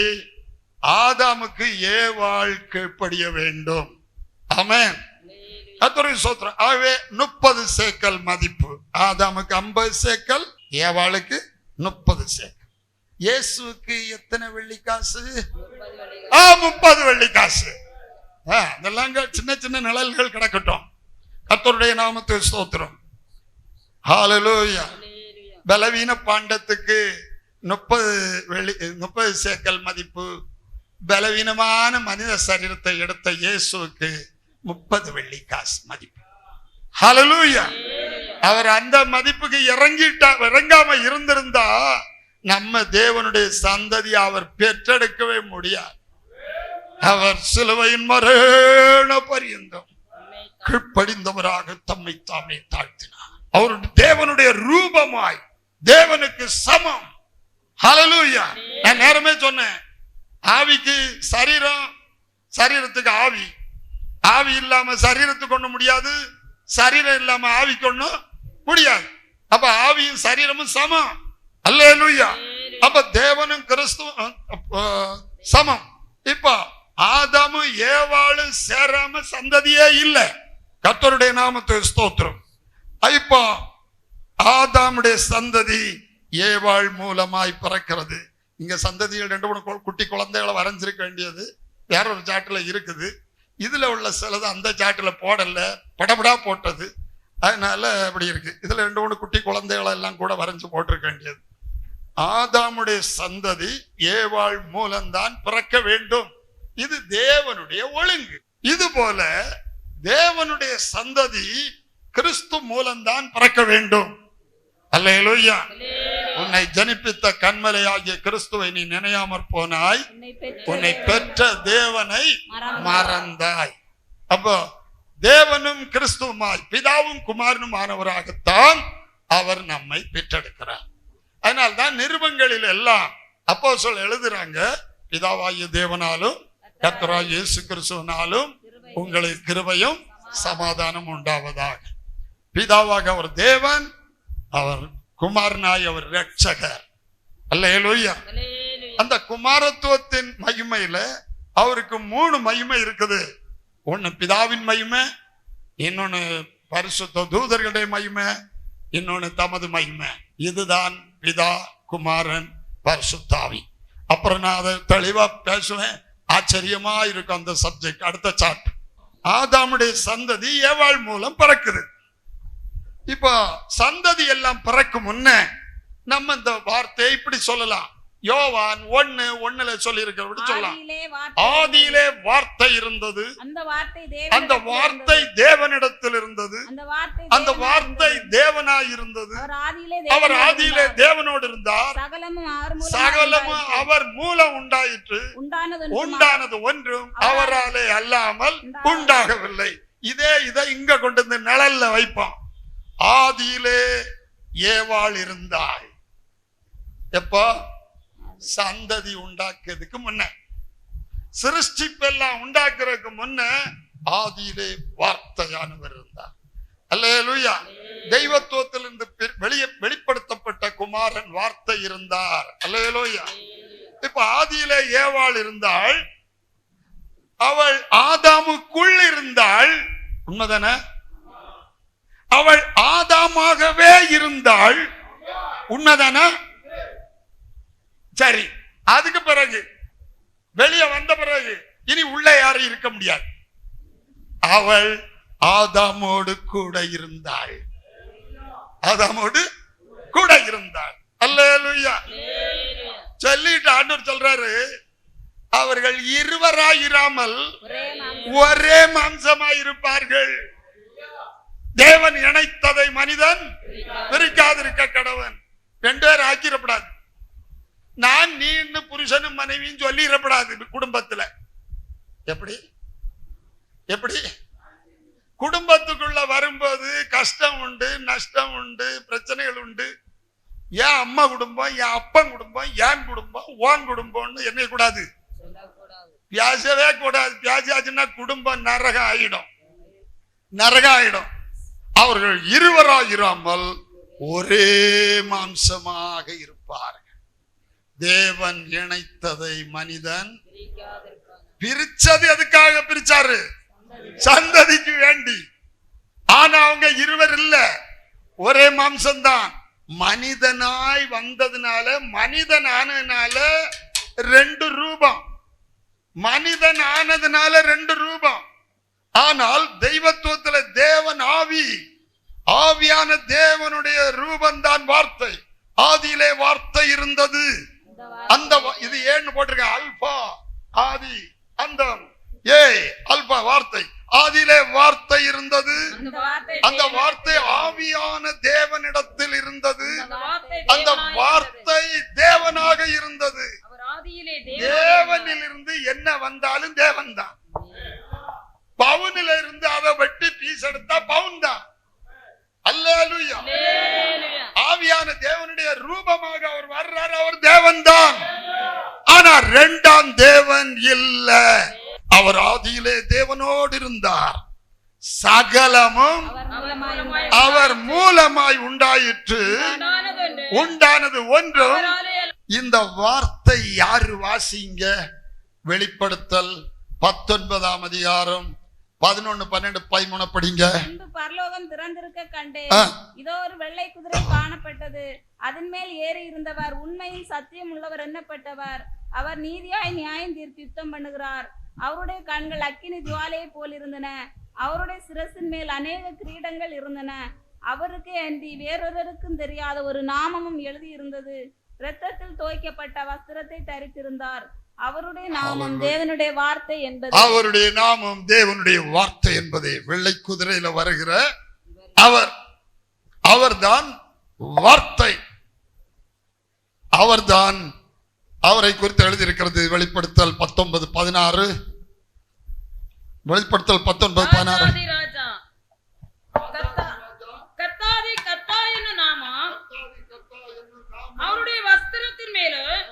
A: ஆதாமுக்கு ஏவாள் கீழ்ப்படிய வேண்டும். ஆமென். கர்த்தருக்கு ஸ்தோத்திரம். ஆகவே 30 சேக்கல் மதிப்பு. ஆதாமுக்கு 50 சேக்கல், ஏவாளுக்கு 30 சேக்கல். இயேசுவுக்கு எத்தனை வெள்ளிக்காசு? 30 வெள்ளிக்காசு. இதெல்லாம் சின்ன சின்ன நிழல்கள் கிடக்கட்டும். கர்த்தருடைய நாமத்துக்கு ஸ்தோத்திரம். ஹல்லேலூயா. பலவீன பாண்டத்துக்கு 30 சேக்கல் மதிப்பு. பலவீனமான மனித சரீரத்தை எடுத்த இயேசுவுக்கு 30 வெள்ளிக்காசு மதிப்பு. ஹல்லேலூயா. அவர் அந்த மதிப்புக்கு இறங்காம இருந்திருந்தா நம்ம தேவனுடைய சந்ததி அவர் பெற்றெடுக்கவே முடியாது. அவர் சிலுவையின் மரண பரியந்தம் கீழ்ப்படிந்தவராக தம்மை தாமே தாழ்த்தினார். அவர் தேவனுடைய ரூபமாய் தேவனுக்கு சமம். ஹல்லேலூயா. நான் நேரமே சொன்னேன், ஆவிக்கு சரீரம், சரீரத்துக்கு ஆவி. ஆவி இல்லாம சரீரத்துக்கு ஒண்ணு முடியாது, சரீரம் இல்லாம ஆவிக்கு ஒண்ணு முடியாது. அப்ப ஆவியும் சரீரமும் சமம். அல்லேலூயா. அப்ப தேவனும் கிறிஸ்துவும் சமம். இப்ப ஆதாமும் ஏவாளும் சேராம சந்ததியே இல்லை. கர்த்தருடைய நாமத்துக்கு ஸ்தோத்திரம். இப்போ ஆதாமுடைய சந்ததி ஏவாள் மூலமாய் பிறக்கிறது. இங்க சந்ததிகள் 2-3 குட்டி குழந்தைகளை வரைஞ்சிருக்க வேண்டியது வேற ஒரு சாட்டுல இருக்குது. இதுல உள்ள சிலது அந்த சாட்டுல போடல, படபடா போட்டது. அதனால அப்படி இருக்கு. இதுல 2-3 குட்டி குழந்தைகளை எல்லாம் கூட வரைஞ்சு போட்டிருக்க வேண்டியது. ஆதாமுடைய சந்ததி ஏவாள் மூலம்தான் பிறக்க வேண்டும். இது தேவனுடைய ஒழுங்கு. இது போல தேவனுடைய சந்ததி கிறிஸ்து மூலம்தான் பிறக்க வேண்டும். அல்லேலூயா. உன்னை ஜனிப்பித்த கண்மலையாகிய கிறிஸ்துவை நீ நினையாமற் போனாய், உன்னை பெற்ற தேவனை மறந்தாய். அப்போ தேவனும் கிறிஸ்துவுமாய் பிதாவும் குமாரனும் ஆனவராகத்தான் அவர் நம்மை பெற்றெடுக்கிறார். அதனால்தான் நிருபங்களில் எல்லாம் அப்போஸ்தலர் எழுதுறாங்க, பிதாவாகிய தேவனாலும் கர்த்தராகிய இயேசு கிறிஸ்துவினாலும் உங்களுக்கு கிருபையும் சமாதானம் உண்டாவதாக. பிதாவாக அவர் தேவன், அவர் குமாரனாய் அவர் இரட்சகர். அல்லேலூயா. அந்த குமாரத்துவத்தின் மகிமையில அவருக்கு 3 மகிமை இருக்குது. ஒன்னு பிதாவின் மகிமை, இன்னொன்னு பரிசுத்த தூதர்களுடைய மகிமை, இன்னொன்னு தமது மகிமை. இதுதான் பிதா, குமாரன், பரிசுத்த ஆவி. அப்புறம் நான் அதை தெளிவா பேசுவேன். ஆச்சரியமா இருக்கும் அந்த சப்ஜெக்ட். அடுத்த சாட். ஆதாமுடைய சந்ததி ஏவாள் மூலம் பிறக்குது. இப்போ சந்ததி எல்லாம் பிறக்கும் முன்ன நம்ம இந்த வார்த்தையை இப்படி சொல்லலாம். யோவான் 1:1 சொல்லி இருக்கிற சொல்லலாம். ஆதியிலே வார்த்தை இருந்தது, அந்த வார்த்தை தேவனிடத்தில் இருந்தது, அந்த வார்த்தை தேவனாய் இருந்தது, அவர் ஆதியிலே தேவனோடு இருந்தார், சகலமும் அவர் மூலம் உண்டாயிற்று, உண்டானது ஒன்றும் அவராலே அல்லாமல் உண்டாகவில்லை. இதை இங்க கொண்டு வந்து நிழல்ல வைப்போம். ஆதியிலே ஏவாள் இருந்தாள். எப்போ? சந்ததி உண்டாக்குறதுக்கு முன்ன, சிருஷ்டிப்பெல்லாம் உண்டாக்குறதுக்கு முன்ன ஆதியிலே வார்த்தையானவர் இருந்தார். அல்லேலூயா. தெய்வத்துவத்திலிருந்து வெளிப்படுத்தப்பட்ட குமாரன் வார்த்தை இருந்தார். அல்லேலூயா. இப்ப ஆதியிலே ஏவாள் இருந்தாள், அவள் ஆதாமுக்குள் இருந்தாள். உண்மைதானே? அவள் ஆதாமாகவே இருந்தாள். உண்மைதானே? சரி, அதுக்கு பிறகு வெளியே வந்த பிறகு இனி உள்ள யாரும் இருக்க முடியாது. அவள் ஆதாமோடு கூட இருந்தாள். ஆதாமோடு கூட இருந்தாள். அல்லேலூயா. சொல்லிட்டு ஆண்டவர் சொல்றாரு, அவர்கள் இருவராயிராமல் ஒரே மாம்சமாய் இருப்பார்கள். தேவன் இணைத்ததை மனிதன் பிரிக்காதிருக்க கடவன். 2 பேர் ஆக்கிடப்படாது. நான் நீ புருஷனும் மனைவியும் சொல்லிடப்படாது குடும்பத்துல. எப்படி எப்படி குடும்பத்துக்குள்ள வரும்போது கஷ்டம் உண்டு, நஷ்டம் உண்டு, பிரச்சனைகள் உண்டு. ஏன் அம்மா குடும்பம், என் அப்பன் குடும்பம், என் குடும்பம், ஓன் குடும்பம்னு என்ன கூடாது, பேசவே கூடாது. பேசாச்சுன்னா குடும்பம் நரகம் ஆயிடும், நரகம் ஆயிடும். அவர்கள் இருவராயிராமல் ஒரே மாம்சமாக இருப்பார்கள். தேவன் இணைத்ததை மனிதன் பிரிச்சது எதுக்காக பிரிச்சாரு? சந்ததிக்கு வேண்டி. ஆனா அவங்க இருவர் இல்ல, ஒரே மாம்சம்தான். மனிதனாய் வந்ததுனால, மனிதன் ஆனதுனால 2 ரூபம், மனிதன் ஆனதுனால 2 ரூபம். ஆனால் தெய்வத்துவத்துல தேவன் ஆவி, ஆவியான தேவனுடைய ரூபந்தான் வார்த்தை. ஆதியிலே வார்த்தை இருந்தது. அந்த இது ஏன்னு போட்டிருக்க, அல்பா ஆதி அந்தம், அல்பா வார்த்தை. ஆதியிலே வார்த்தை இருந்தது, அந்த வார்த்தை ஆவியான தேவனிடத்தில் இருந்தது, அந்த வார்த்தை தேவனாக இருந்தது. தேவனில் இருந்து என்ன வந்தாலும் தேவன் தான். பவுனில இருந்து அதை வெட்டி பீஸ் எடுத்தா பவுன் தான். அல்லேலூயா. ஆவியான தேவனுடைய ரூபமாக அவர் வர்றார், அவர் தேவன் தான். ஆனா 2ஆம் தேவன் இல்ல. அவர் ஆதியிலே தேவனோடு இருந்தார், சகலமும் அவர் மூலமாய் உண்டாயிற்று, உண்டானது ஒன்றும். இந்த வார்த்தை யாரு? வாசிங்க. வெளிப்படுத்தல் 19ஆம் அதிகாரம் 11, 12, 13 படிங்க.
B: பரலோகம் திறந்திருக்க கண்டே, இதோ ஒரு வெள்ளை குதிரை காணப்பட்டது. அதன் மேல் ஏறி இருந்தவர் உண்மையில் சத்தியம் உள்ளவர் எண்ணப்பட்டவர். அவர் நீதியாய் நியாயம் தீர்த்து யுத்தம் பண்ணுகிறார். அவருடைய கண்கள் அக்கினி ஜுவாலையை போல் இருந்தன. அவருடைய சிரசின் மேல் அநேக கிரீடங்கள் இருந்தன. அவருக்கு அன்றி வேறொருவருக்கும் தெரியாத ஒரு நாமமும் எழுதி இருந்தது. இரத்தத்தில் தோய்க்கப்பட்ட வஸ்திரத்தை தரித்திருந்தார். அவருடைய நாமம் தேவனுடைய வார்த்தை என்பது,
A: அவருடைய நாமம் தேவனுடைய வார்த்தை என்பதே வெள்ளை குதிரையில வருகிற அவர்தான் வார்த்தை. அவர்தான். அவரை குறித்து எழுதியிருக்கிறது வெளிப்படுத்தல் 19:16. வெளிப்படுத்தல் 19:16.
C: அவருடைய வஸ்திரத்தின் மேலும்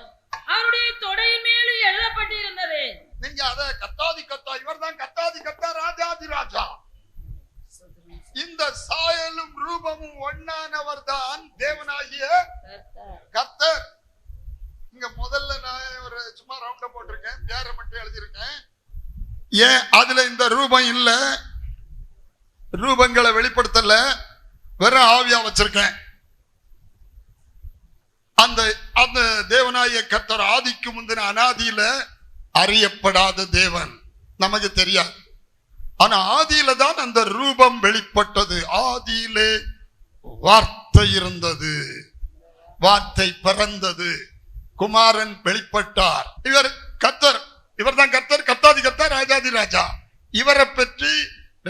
C: அவருடைய தொடையின் மேலும் எழுதப்பட்டிருந்தது.
A: நீங்க அத கத்தாதி கத்தா, இவர்தான் கத்தாதி கத்தா, ராஜாதி ராஜா. இந்த சாயலும் ரூபமும் ஒன்னானவர் தான் தேவனாகிய கர்த்தர். இங்க முதல்ல நான் ஒரு சும்மா ரவுண்ட போட்டிருக்கேன், பேரை மட்டும் எழுதியிருக்கேன். ஏன் அதுல இந்த ரூபம் இல்ல, ரூபங்களை வெளிப்படுத்தல, வெறும் ஆவியா வச்சிருக்கேன். அந்த தேவனாய கர்த்தர் ஆதிக்கு முந்தின அனாதியில அறியப்படாத தேவன், நமக்கு தெரியாது. ஆனா ஆதியில தான் அந்த ரூபம் வெளிப்பட்டது. ஆதியிலே வார்த்தை இருந்தது, வார்த்தை பிறந்தது, குமாரன் வெளிப்பட்டார். இவர் கர்த்தர், இவர் தான் கர்த்தர், கர்த்தாதி கர்த்தர், ராஜாதி ராஜா. இவரை பற்றி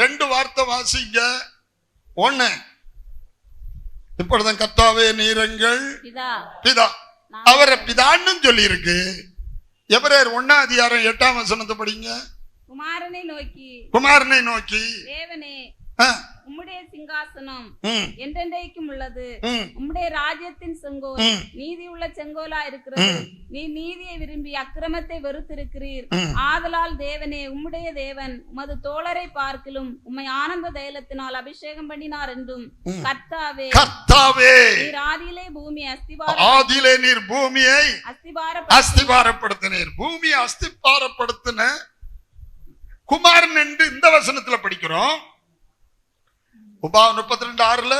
A: 2 வார்த்தை வாசிங்க. 1, இப்பொழுது கர்த்தாவே நீரங்கள் பிதா, அவரை பிதான்னு சொல்லி இருக்கு. எபிரேயர் 1 அதிகாரம் 8ஆம் வசனத்தை படிங்க. குமாரனை நோக்கி
B: தேவனே, உம்முடைய சிங்காசனம் என்றென்றைக்கும் உள்ளது, உம்முடைய ராஜ்யத்தின் செங்கோல் நீதி உள்ள செங்கோலா இருக்கிறது. நீ நீதியை விரும்பி அக்கிரமத்தை வெறுத்திருக்கிறீர். ஆதலால் தேவனே, உம்முடைய தேவன் உமது தோழரை பார்க்கிலும் உம்மை ஆனந்த தைலத்தினால் அபிஷேகம் பண்ணினார் என்றும், கர்த்தாவே நீர் ஆதியிலே பூமியை
A: அஸ்திபாரப்படுத்தினீர். பூமியை அஸ்திபாரப்படுத்தின குமாரன் என்று இந்த வசனத்துல படிக்கிறோம். உபாகம் 32:6,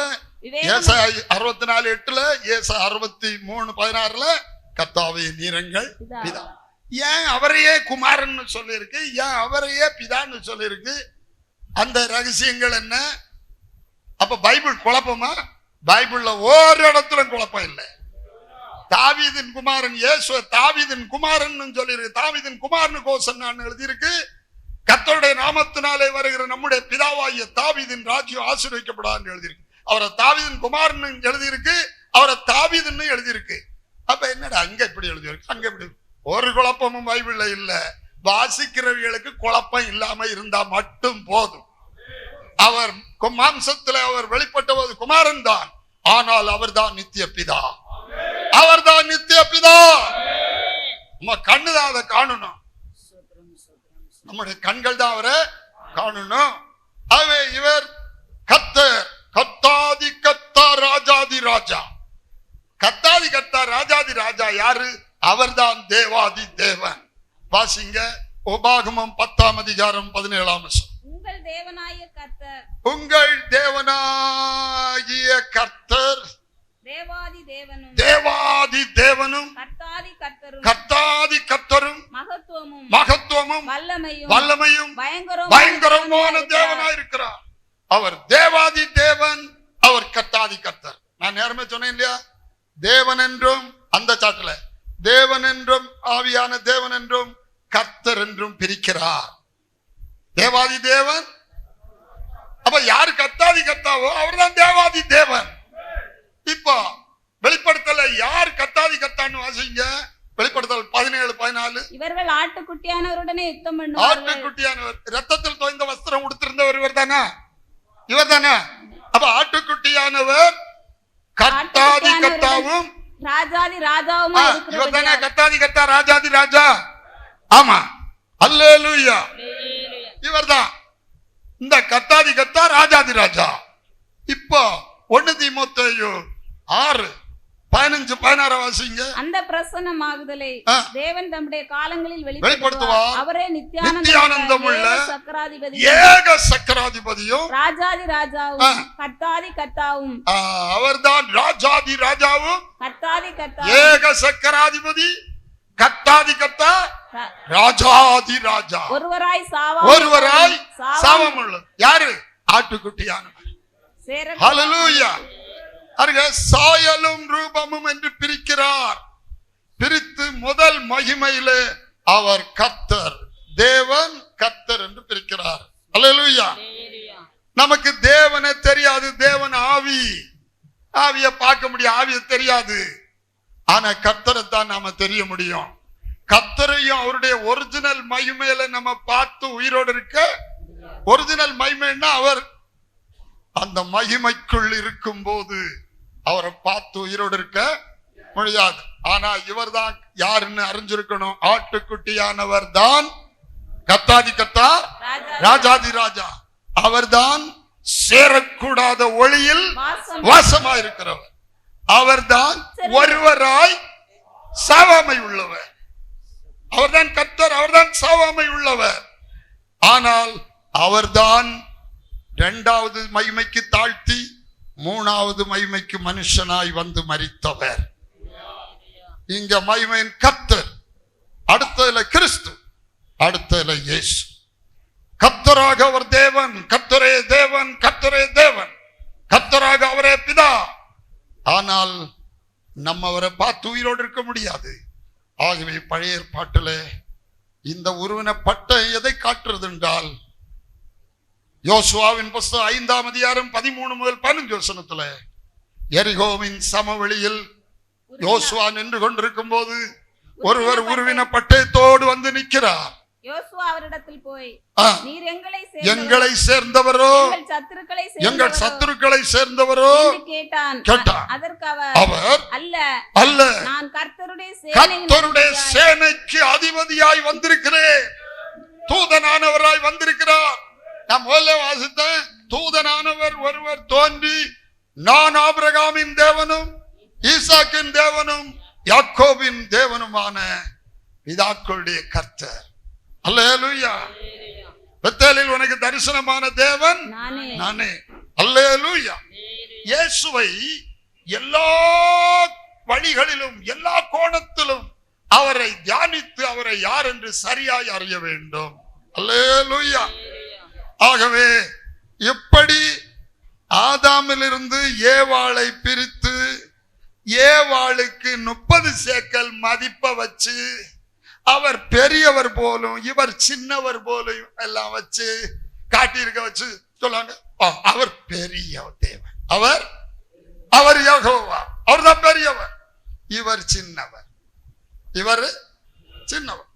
A: ஏசாயா 64:8, ஏசாயா 63:16 கர்த்தாவே நீரங்கள் பிதா. ஏன் அவரையே குமாரன் சொல்லி இருக்கு, ஏன் அவரையே பிதான்னு சொல்லி இருக்கு? அந்த ரகசியங்கள் என்ன? அப்ப பைபிள் குழப்பமா? பைபிள்ல ஒரு இடத்துல குழப்பம் இல்லை. தாவீதின் குமாரன் இயேசு தாவீதின் குமாரன் சொல்லி இருக்கு. தாவீதின் குமாரன் கோசன் எழுதி இருக்கு. கர்த்தருடைய நாமத்தினாலே வருகிற நம்முடைய பிதாவாகிய தாவீதின் ராஜ்யம் ஆசீர்வதிக்கப்படாதுன்னு எழுதியிருக்கு. அவரை தாவீதின் குமாரன் எழுதியிருக்கு, அவரை தாவீதுன்னு எழுதியிருக்கு. அப்ப என்னடா அங்க எப்படி எழுதியிருக்கு, அங்க எப்படி? ஒரு குழப்பமும் பைபிள்ல இல்ல. வாசிக்கிறவர்களுக்கு குழப்பம் இல்லாம இருந்தா மட்டும் போதும். அவர் மாம்சத்துல அவர் வெளிப்பட்டவது குமாரன் தான், ஆனால் அவர் தான் நித்திய பிதா. அவர் தான் நித்திய பிதா. நம்ம கண்ணுதான் அதை காணணும், நம்முடைய கண்கள் தான் அவரை காணணும். ஆகவே இவர் கர்த்தர், கர்த்தாதி கர்த்தர், ராஜாதி ராஜா. கர்த்தாதி கர்த்தர், ராஜாதி ராஜா யாரு? அவர்தான் தேவாதி தேவன். வாசிங்க உபாகமம் 10ஆம் அதிகாரம் 17ஆம் வசனம்.
B: உங்கள் தேவனாகிய கர்த்தர்,
A: உங்கள் தேவனாகிய கர்த்தர்
B: தேவாதி தேவனும்,
A: தேவாதி தேவனும்,
B: கர்த்தாதி கர்த்தரும்,
A: கர்த்தாதி கர்த்தரும்,
B: மகத்துவமும்,
A: மகத்துவமும்,
B: வல்லமையும்,
A: வல்லமையும், பயங்கரமான தேவனாய் இருக்கிறார். அவர் தேவாதி தேவன், அவர் கர்த்தாதி கர்த்தர். நான் நேரமே சொன்னேன் இல்லையா? தேவன் என்றும் அந்த சாட்டுல தேவன் என்றும் ஆவியான தேவன் என்றும் கர்த்தர் என்றும் பிரிக்கிறார். தேவாதி தேவன். அப்ப யாரு கர்த்தாதி கர்த்தாவோ அவர்தான் தேவாதி தேவன். இப்போ வெளிப்படுத்தல யார் கர்த்தாதி கர்த்தான்னு வாசிங்க. வெளிப்படுத்தல் 17:14.
B: இவர்கள் ஆட்டுக்குட்டியானவருடனே யுத்தம் பண்ணுவார்கள்.
A: ஆட்டுக்குட்டியானவர் ரத்தத்தில் தோய்ந்த வஸ்திரம் உடுத்திருந்தவர் இவர் தானே, இவர் தானே. அப்ப ஆட்டுக்குட்டியானவர் கர்த்தாதி கர்த்தாவும்
B: ராஜாதி ராஜாவுமா இருக்கிறவர்.
A: இவர் தானே கர்த்தாதி கர்த்தா, ராஜாதி ராஜா. ஆமா, அல்லேலூயா. இவர்தான் இந்த கர்த்தாதி கர்த்தா, ராஜாதி ராஜா. இப்போ 1 தீமோத்தேயு 6:15-16 வாசிங்க.
B: அந்த பிரசன்னமாகுதலை தேவன் தம்முடைய காலங்களில்
A: வெளிப்படுத்துவார்.
B: அவரே
A: நித்தியானந்தமுள்ள ஏக சக்கராதிபதியும்,
B: ராஜாதி ராஜாவும், கர்த்தாதி கர்த்தாவும்.
A: அவர்தான் ராஜாதி ராஜாவும்,
B: கர்த்தாதி கர்த்தா,
A: ஏக சக்கராதிபதி, கர்த்தாதி கர்த்தா, ராஜாதி ராஜா.
B: ஒருவராய்
A: சாவம் உள்ள யாரு? ஆட்டுக்குட்டியானவர். ஹல்லேலூயா. சாயலும் ரூபமும் என்று பிரிக்கிறார். பிரித்து முதல் மகிமையிலே அவர் கர்த்தர், தேவன் கர்த்தர் என்று பிரிக்கிறார். ஹல்லேலூயா. நமக்கு தேவனே தெரியாது. தேவன் ஆவி, ஆவியை பார்க்க முடியும், ஆவியை தெரியாது. ஆனா கர்த்தரை தான் நாம தெரிய முடியும். கர்த்தரையும் அவருடைய ஒரிஜினல் மகிமையில நம்ம பார்த்து உயிரோடு இருக்க. ஒரிஜினல் மகிமைன்னா அவர் அந்த மகிமைக்குள் இருக்கும் போது அவரை பார்த்து உயிரோடு இருக்க முடியாது. ஆனா இவர் தான் யாருன்னு அறிஞ்சிருக்கணும். ஆட்டுக்குட்டியானவர் தான் கர்த்தாதி கர்த்தா, ராஜாதி ராஜா. அவர்தான் சேரக்கூடாத ஒளியில் வாசமாயிருக்கிறவர். அவர்தான் ஒருவராய் சாவாமை உள்ளவர். அவர்தான் கர்த்தர், அவர்தான் சாவாமை உள்ளவர். ஆனால் அவர்தான் 2வது மகிமைக்கு தாழ்த்தி 3வது மகிமைக்கு மனுஷனாய் வந்து மரித்தவர். இங்க மகிமையின் கர்த்தர், அடுத்ததுல கிறிஸ்து, நம்ம அவரை பார்த்து உயிரோடு இருக்க முடியாது. ஆகவே பழைய ஏற்பாட்டிலே இந்த உருவின பட்டை எதை காட்டுறது என்றால், யோசுவாவின் புஸ்தகம் 5ஆம் அதிகாரம் 13 முதல் 15 வசனத்துல, எரிகோவின் சமவெளியில் யோசுவா நின்று கொண்டிருக்கும் போது ஒருவர் உருவின பட்டயத்தோடு வந்து நிற்கிறார்.
B: யோசுவா அவரிடத்தில் போய், நீர்
A: எங்களை சேர்ந்தவரோ எங்கள் சத்துருக்களை சேர்ந்தவரோ
B: கேட்டான். அதற்கு
A: அவர் அல்ல அல்ல,
B: நான்
A: கர்த்தருடைய சேனைக்கு அதிபதியாய் வந்திருக்கிறேன், தூதனானவராய் வந்திருக்கிறார். நான் முதல்ல வாசித்தேன், தூதனானவர் ஒருவர் தோன்றி, நான் ஆபிரகாமின் தேவனும் ஈசாக்கின் தேவனும் யாக்கோபின் தேவனுமான பிதாக்களுடைய கர்த்தர். அல்லேலூயா. பெத்தேலில் உனக்கு தரிசனமான தேவன் நானே. அல்லேலூயா. இயேசுவை எல்லா வழிகளிலும் எல்லா கோணத்திலும் அவரை தியானித்து அவரை யார் என்று சரியாய் அறிய வேண்டும். அல்லேலூயா. ஆகவே எப்படி ஆதாமிலிருந்து ஏவாளை பிரித்து ஏவாளுக்கு 30 சேக்கல் மதிப்பை வச்சு அவர் பெரியவர் போலும் இவர் சின்னவர் போலும் எல்லாம் வச்சு காட்டியிருக்க வச்சு சொல்லாங்க, அவர் பெரிய தேவன், அவர் யெகோவா, அவர் தான் பெரியவர், இவர் சின்னவர், இவர் சின்னவர்.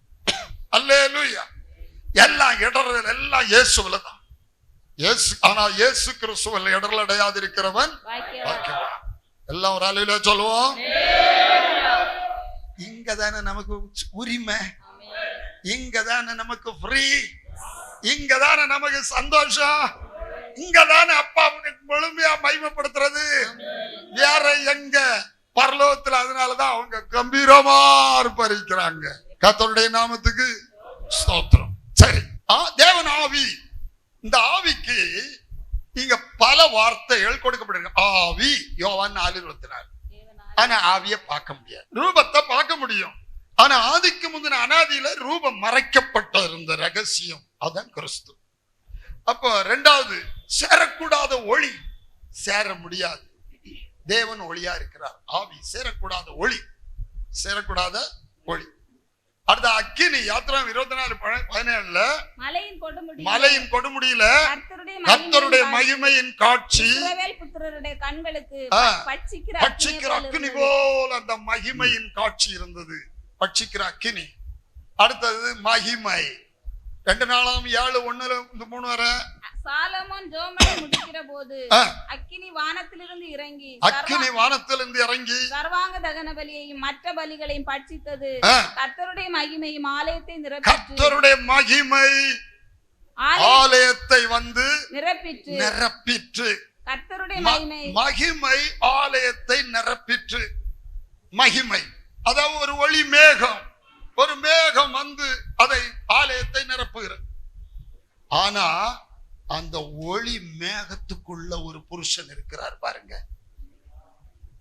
A: அல்லேலூயா. எல்லாம் இடர்கள் எல்லாம் இயேசுவில தான். ஆனா இயேசு கிறிஸ்துவில் இடர்கள் அடையாதிருக்கிறவன் பாக்கியவான். எல்லாம் ஒரு ஆளுல சொல்லுவோம். இங்கதானே நமக்கு உரிமை, இங்கதானே நமக்கு ஃப்ரீ, இங்கதானே நமக்கு சந்தோஷம், இங்கதானே அப்பா முழுமையா மகிமைப்படுத்துறது. வேற எங்க பரலோகத்துல? அதனாலதான் அவங்க கம்பீரமா பறிக்கிறாங்க. கர்த்தருடைய நாமத்துக்கு ஸ்தோத்திரம். சரி, தேவன் ஆவி. இந்த ஆவிக்கு இங்க பல வார்த்தைகள் கொடுக்கப்பட்டிருக்கு. ஆவி யோவான் 4:24. ஆனா ஆவிய பார்க்க முடியாது, ரூபத்தை பார்க்க முடியும். ஆனா ஆதிக்கு முந்தின அனாதியில ரூபம் மறைக்கப்பட்ட இருந்த ரகசியம் அதான் கிறிஸ்து. அப்போ ரெண்டாவது, சேரக்கூடாத ஒளி, சேர முடியாது. தேவன் ஒளியா இருக்கிறார். ஆவி சேரக்கூடாத ஒளி, சேரக்கூடாத ஒளி. அடுத்த அக்கினி. யாத்திராம் 24:17 மலையின் கொடுமுடியில கர்த்தருடைய மகிமையின் காட்சி,
B: கண்களுக்கு
A: பட்சிக்கிற அக்கினி போல் அந்த மகிமையின் காட்சி இருந்தது. பட்சிக்கிற அக்கினி. அடுத்தது மகிமை. 2 நாளாம் 7:1-3 வரை
B: சாலமோன் ஜெபங்களை முடிக்கிற போது அக்கினி வானத்திலிருந்து இறங்கி சர்வாங்க தகன பலியையும் மற்ற பலிகளையும் பட்சித்தது. கர்த்தருடைய மகிமையும் ஆலயத்தை
A: ஆலயத்தை வந்து நிரப்பிற்று.
B: கர்த்தருடைய
A: மகிமை ஆலயத்தை நிரப்பிற்று. மகிமை அதாவது ஒரு ஒளி மேகம், ஒரு மேகம் வந்து அதை ஆலயத்தை நிரப்புகிறது. ஆனா அந்த ஒளி மேகத்துக்குள்ள ஒரு புருஷன் இருக்கிறார் பாருங்க.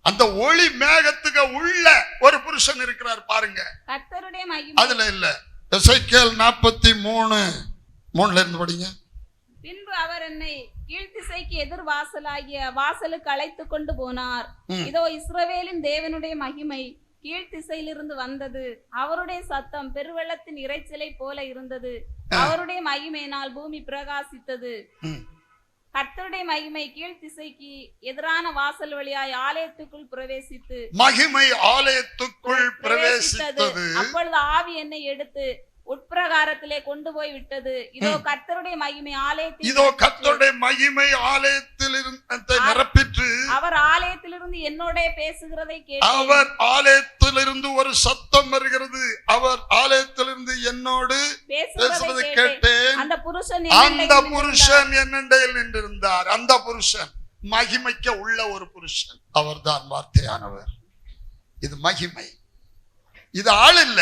A: அந்த ஒளி மேகத்துக்கு உள்ள ஒரு புருஷன் இருக்கிறார் பாருங்க. அதுல இல்ல. எசேக்கியேல் 43:3 இருந்து படிங்க.
B: பின்பு அவர் என்னை கீழ்த்திசைக்கு எதிர் வாசலாகிய வாசலுக்கு அழைத்து கொண்டு போனார். இதோ இஸ்ரவேலின் தேவனுடைய மகிமை கீழ்த்திசையிலிருந்து வந்தது. அவருடைய சத்தம் பெருவெள்ளத்தின் இரைச்சலை போல இருந்தது. அவருடைய மகிமையினால் பூமி பிரகாசித்தது. கர்த்தருடைய மகிமை கீழ்த்திசைக்கு எதிரான வாசல் வழியாய் ஆலயத்துக்குள் பிரவேசித்து
A: மகிமை ஆலயத்துக்குள் பிரவேசித்தது.
B: அப்பொழுது ஆவி என்னை எடுத்து உட்பிரகாரத்திலே கொண்டு போய் விட்டது. இதோ கர்த்தருடைய மகிமை ஆலயத்திலிருந்து நிரப்பிற்று. அவர் ஆலயத்திலிருந்து என்னோட பேசுகிறதை கேட்டேன்.
A: அவர் ஆலயத்திலிருந்து ஒரு சத்தம் வருகிறது. அவர் ஆலயத்திலிருந்து என்னோடு பேசுவதை கேட்டேன்.
B: அந்த புருஷன்
A: என்னண்டையில் நின்றிருந்தார். அந்த புருஷன் மகிமைக்க உள்ள ஒரு புருஷன், அவர்தான் வார்த்தையானவர். இது மகிமை. இது ஆள் இல்ல,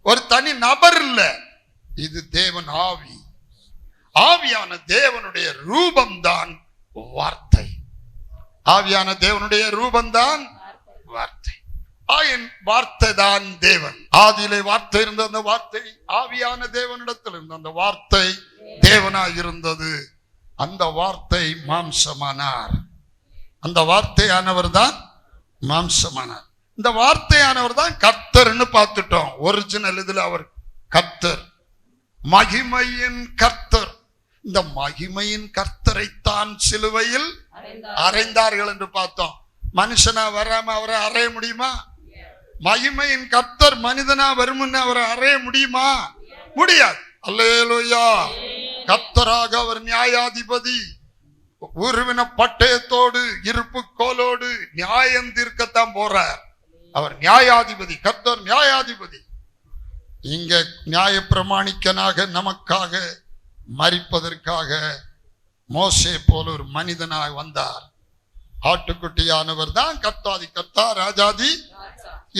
A: ஒரு தனி நபர் இல்ல, இது தேவன் ஆவி. ஆவியான தேவனுடைய ரூபம்தான் வார்த்தை. ஆவியான தேவனுடைய ரூபம்தான் வார்த்தை. ஆயின் வார்த்தை தான் தேவன். ஆதியிலே வார்த்தை இருந்த அந்த வார்த்தை ஆவியான தேவனிடத்தில் இருந்த அந்த வார்த்தை தேவனாய் இருந்தது. அந்த வார்த்தை மாம்சமானார். அந்த வார்த்தையானவர் தான் மாம்சமானார். இந்த வார்த்தையானவர் தான் கர்த்தர்னு பார்த்துட்டோம். ஒரிஜினல் இதுல அவர் கர்த்தர், மகிமையின் கர்த்தர். இந்த மகிமையின் கர்த்தரைத்தான் சிலுவையில் அறைந்தார்கள் என்று பார்த்தோம். மனுஷனா வராம அவரை அறைய முடியுமா? மகிமையின் கர்த்தர் மனிதனா வருமுன்னு அவரை அறைய முடியுமா? முடியாது. அல்லேலூயா. கர்த்தராக அவர் நியாயாதிபதி, உருவின பட்டயத்தோடு இருப்பு கோலோடு நியாயம் தீர்க்கத்தான் போறார். அவர் நியாயாதிபதி, கர்த்தர் நியாயாதிபதி. இங்க நியாய பிரமாணிக்கனாக நமக்காக மரிப்பதற்காக மோசே போல ஒரு மனிதனாக வந்தார். ஆட்டுக்குட்டியானவர் தான் கர்த்தாதி கர்த்தா ராஜாதி.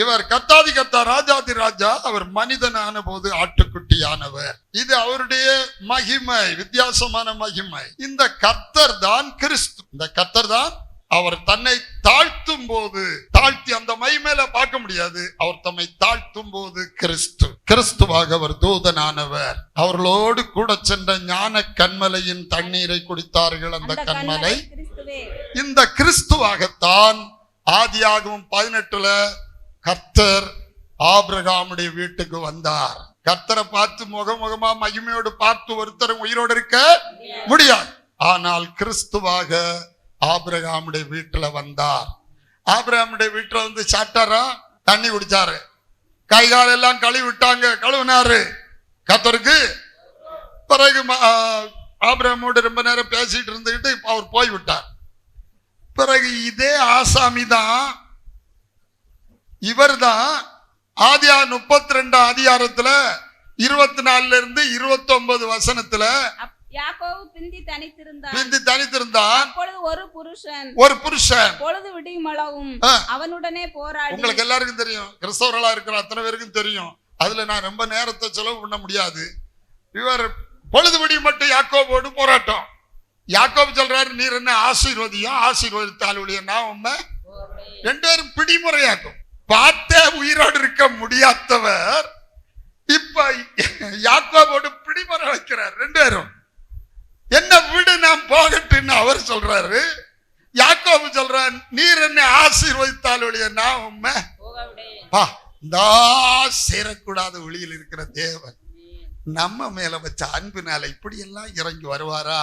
A: இவர் கர்த்தாதி கர்த்தா ராஜாதி ராஜா. அவர் மனிதனான போது ஆட்டுக்குட்டியானவர். இது அவருடைய மகிமை, வித்தியாசமான மகிமை. இந்த கர்த்தர் தான் கிறிஸ்து. இந்த கர்த்தர் தான் அவர் தன்னை தாழ்த்தும் போது, தாழ்த்தி அந்த மகிமையில பார்க்க முடியாது, அவர் தம்மை தாழ்த்தும் போது கிறிஸ்து, கிறிஸ்துவாக அவர் தூதனானவர். அவர்களோடு கூட சென்ற ஞான கண்மலையின் தண்ணீரை குடித்தார்கள். அந்த கண்மலை இந்த கிறிஸ்துவாகத்தான். ஆதியாகமம் 18 கர்த்தர் ஆபிரகாமுடைய வீட்டுக்கு வந்தார். கர்த்தரை பார்த்து முகமுகமா மகிமையோடு பார்த்து ஒருத்தரும் உயிரோடு இருக்க முடியாது. ஆனால் கிறிஸ்துவாக ஆபிரகாமுடைய வீட்டுல வந்தார். ஆபிரகாமுடைய வீட்டுல வந்து சாப்பிட்டாரா? தண்ணி குடிச்சாரு. கை கால் எல்லாம் கழுவி விட்டாங்க, கழுவினாரு கர்த்தருக்கு. பிறகு ஆபிரகாமோடு ரொம்ப நேரம் பேசிட்டு இருந்துகிட்டு அவர் போய்விட்டார். பிறகு இதே ஆசாமி தான், இவர் தான் ஆதியா 32 அதிகாரத்துல 24 இருந்து 29 வசனத்துல
B: யாக்கோபு பிந்தி
A: தனித்திருந்தான். ஒரு புருஷன்
B: பொழுது விடியுமளவும் அவனுடனே போராடி.
A: உங்களுக்கு எல்லாருக்கும் தெரியும், கிறிஸ்தவர்களா இருக்கிற அத்தனை பேருக்கும் தெரியும். அதுல நான் ரொம்ப நேரத்தை செலவு பண்ண முடியாது. இவர் பொழுது விடியும் மட்டும் யாக்கோபோடு போராட்டம். யாக்கோபு சொல்றாரு, நீர் என்ன ஆசீர்வதியும், ஆசீர்வதித்தால் ஒழிய நான் உண்மை. 2 பேரும் பிடிமுறையாக்கும். பார்த்தே உயிரோடு இருக்க முடியாதவர் இப்ப யாக்கோபோடு பிடிமுறை வைக்கிறார். 2 பேரும் என்ன விடு நான் போகட்டுன்னு அவர் சொல்றாரு. யாக்கோபு சொல்றார், நீர் என்ன ஆசீர்வதித்தால் ஒழிய நான் உண்மை சேரக்கூடாத ஒளியில் இருக்கிற தேவன் நம்ம மேல வச்ச அன்பினால இப்படி எல்லாம் இறங்கி வருவாரா?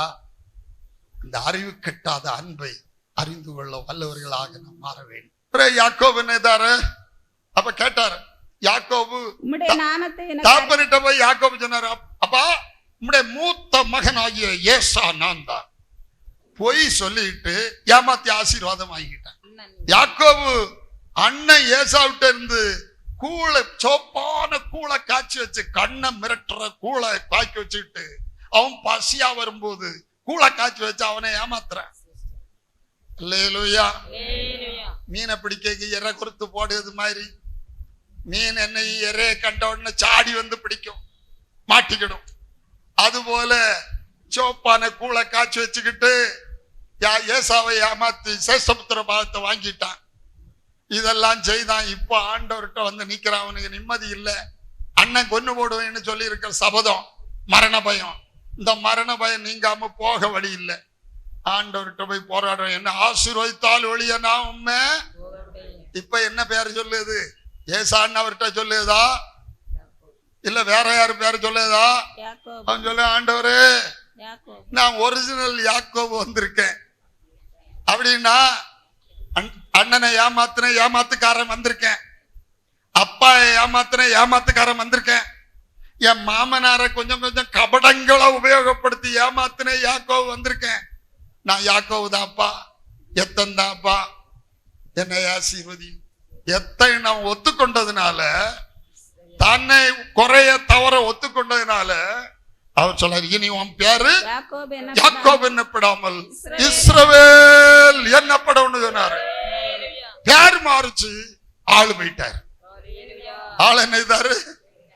A: இந்த அறிவு கட்டாத அன்பை அறிந்து கொள்ள வல்லவர்களாக நாம் மாற வேண்டும். யாக்கோபு என்னதாரு அப்ப கேட்டாரு. யாக்கோபு தாப்பனிட்ட போய் யாக்கோபு சொன்னாரு, அப்பா உம்முடைய மூத்த மகனாகிய ஏசா நான் தான். பொய் சொல்லிட்டு ஏமாத்தி ஆசீர்வாதம் வாங்கிட்டான். யாக்கோபு அண்ணன் ஏசாவிட்ட இருந்து கூளை, சோப்பான கூளை காய்ச்சி வச்சு, கண்ணை மிரட்டுற கூளை காய்ச்சி வச்சுக்கிட்டு அவன் பசியா வரும்போது கூளை காய்ச்சி வச்சு அவனை ஏமாத்துறான். அல்லேலூயா. மீனை பிடிக்க எரை கொடுத்து போடுறது மாதிரி மீன் என்னை எரையை கண்ட உடனே சாடி வந்து பிடிக்கும், மாட்டிக்கிடும். அதுபோல சோப்பான கூளை காய்ச்சி வச்சுக்கிட்டு ஏசாவை ஏமாத்தி சேஷபுத்திர பாகத்தை வாங்கிட்டான். இதெல்லாம் செய்தான். இப்போ ஆண்டவர்கிட்ட வந்து நிக்கிறான். அவனுக்கு நிம்மதி இல்லை. அண்ணன் கொன்னு போடுவேன்னு சொல்லி இருக்கிற சபதம், மரண பயம். இந்த மரண பயம் நீங்காம போக வழி இல்லை. ஆண்டவர்கிட்ட போய் போராடுறேன், என்ன ஆசீர்வதித்தால் ஒழிய நான் உண்மை. இப்ப என்ன பேரு சொல்லுது? ஏசான்னு அவர்கிட்ட சொல்லுதா இல்ல வேற யாரு பேரு சொல்லுதா? அவன் சொல்ல, ஆண்டவரே நான் ஒரிஜினல் யாக்கோபு வந்திருக்கேன் அப்படின்னா, அண்ணனை ஏமாத்தின ஏமாத்துக்காரன் வந்திருக்கேன், அப்பா ஏமாத்தின ஏமாத்துக்காரன் வந்திருக்கேன், என் மாமனாரை கொஞ்சம் கொஞ்சம் கபடங்களை உபயோகப்படுத்தி ஏமாத்தின யாக்கோபு வந்திருக்கேன். நான் யாக்கோபு தான்ப்பா, எத்தன் தான்ப்பா, என்னை ஆசீர்வதி. எத்தை நான் ஒத்துக்கொண்டதுனால, தன்னை குறைய தவற ஒத்துக்கொண்டதுனால அவர் சொல்றாரு, இனி உன் பேரு யாக்கோபு என்னப்படாமல் இஸ்ரவேல் என்னப்படும் சொன்னாரு. பேர் மாறிச்சு, ஆளு போயிட்டாரு. ஆள் என்ன செய்தாரு?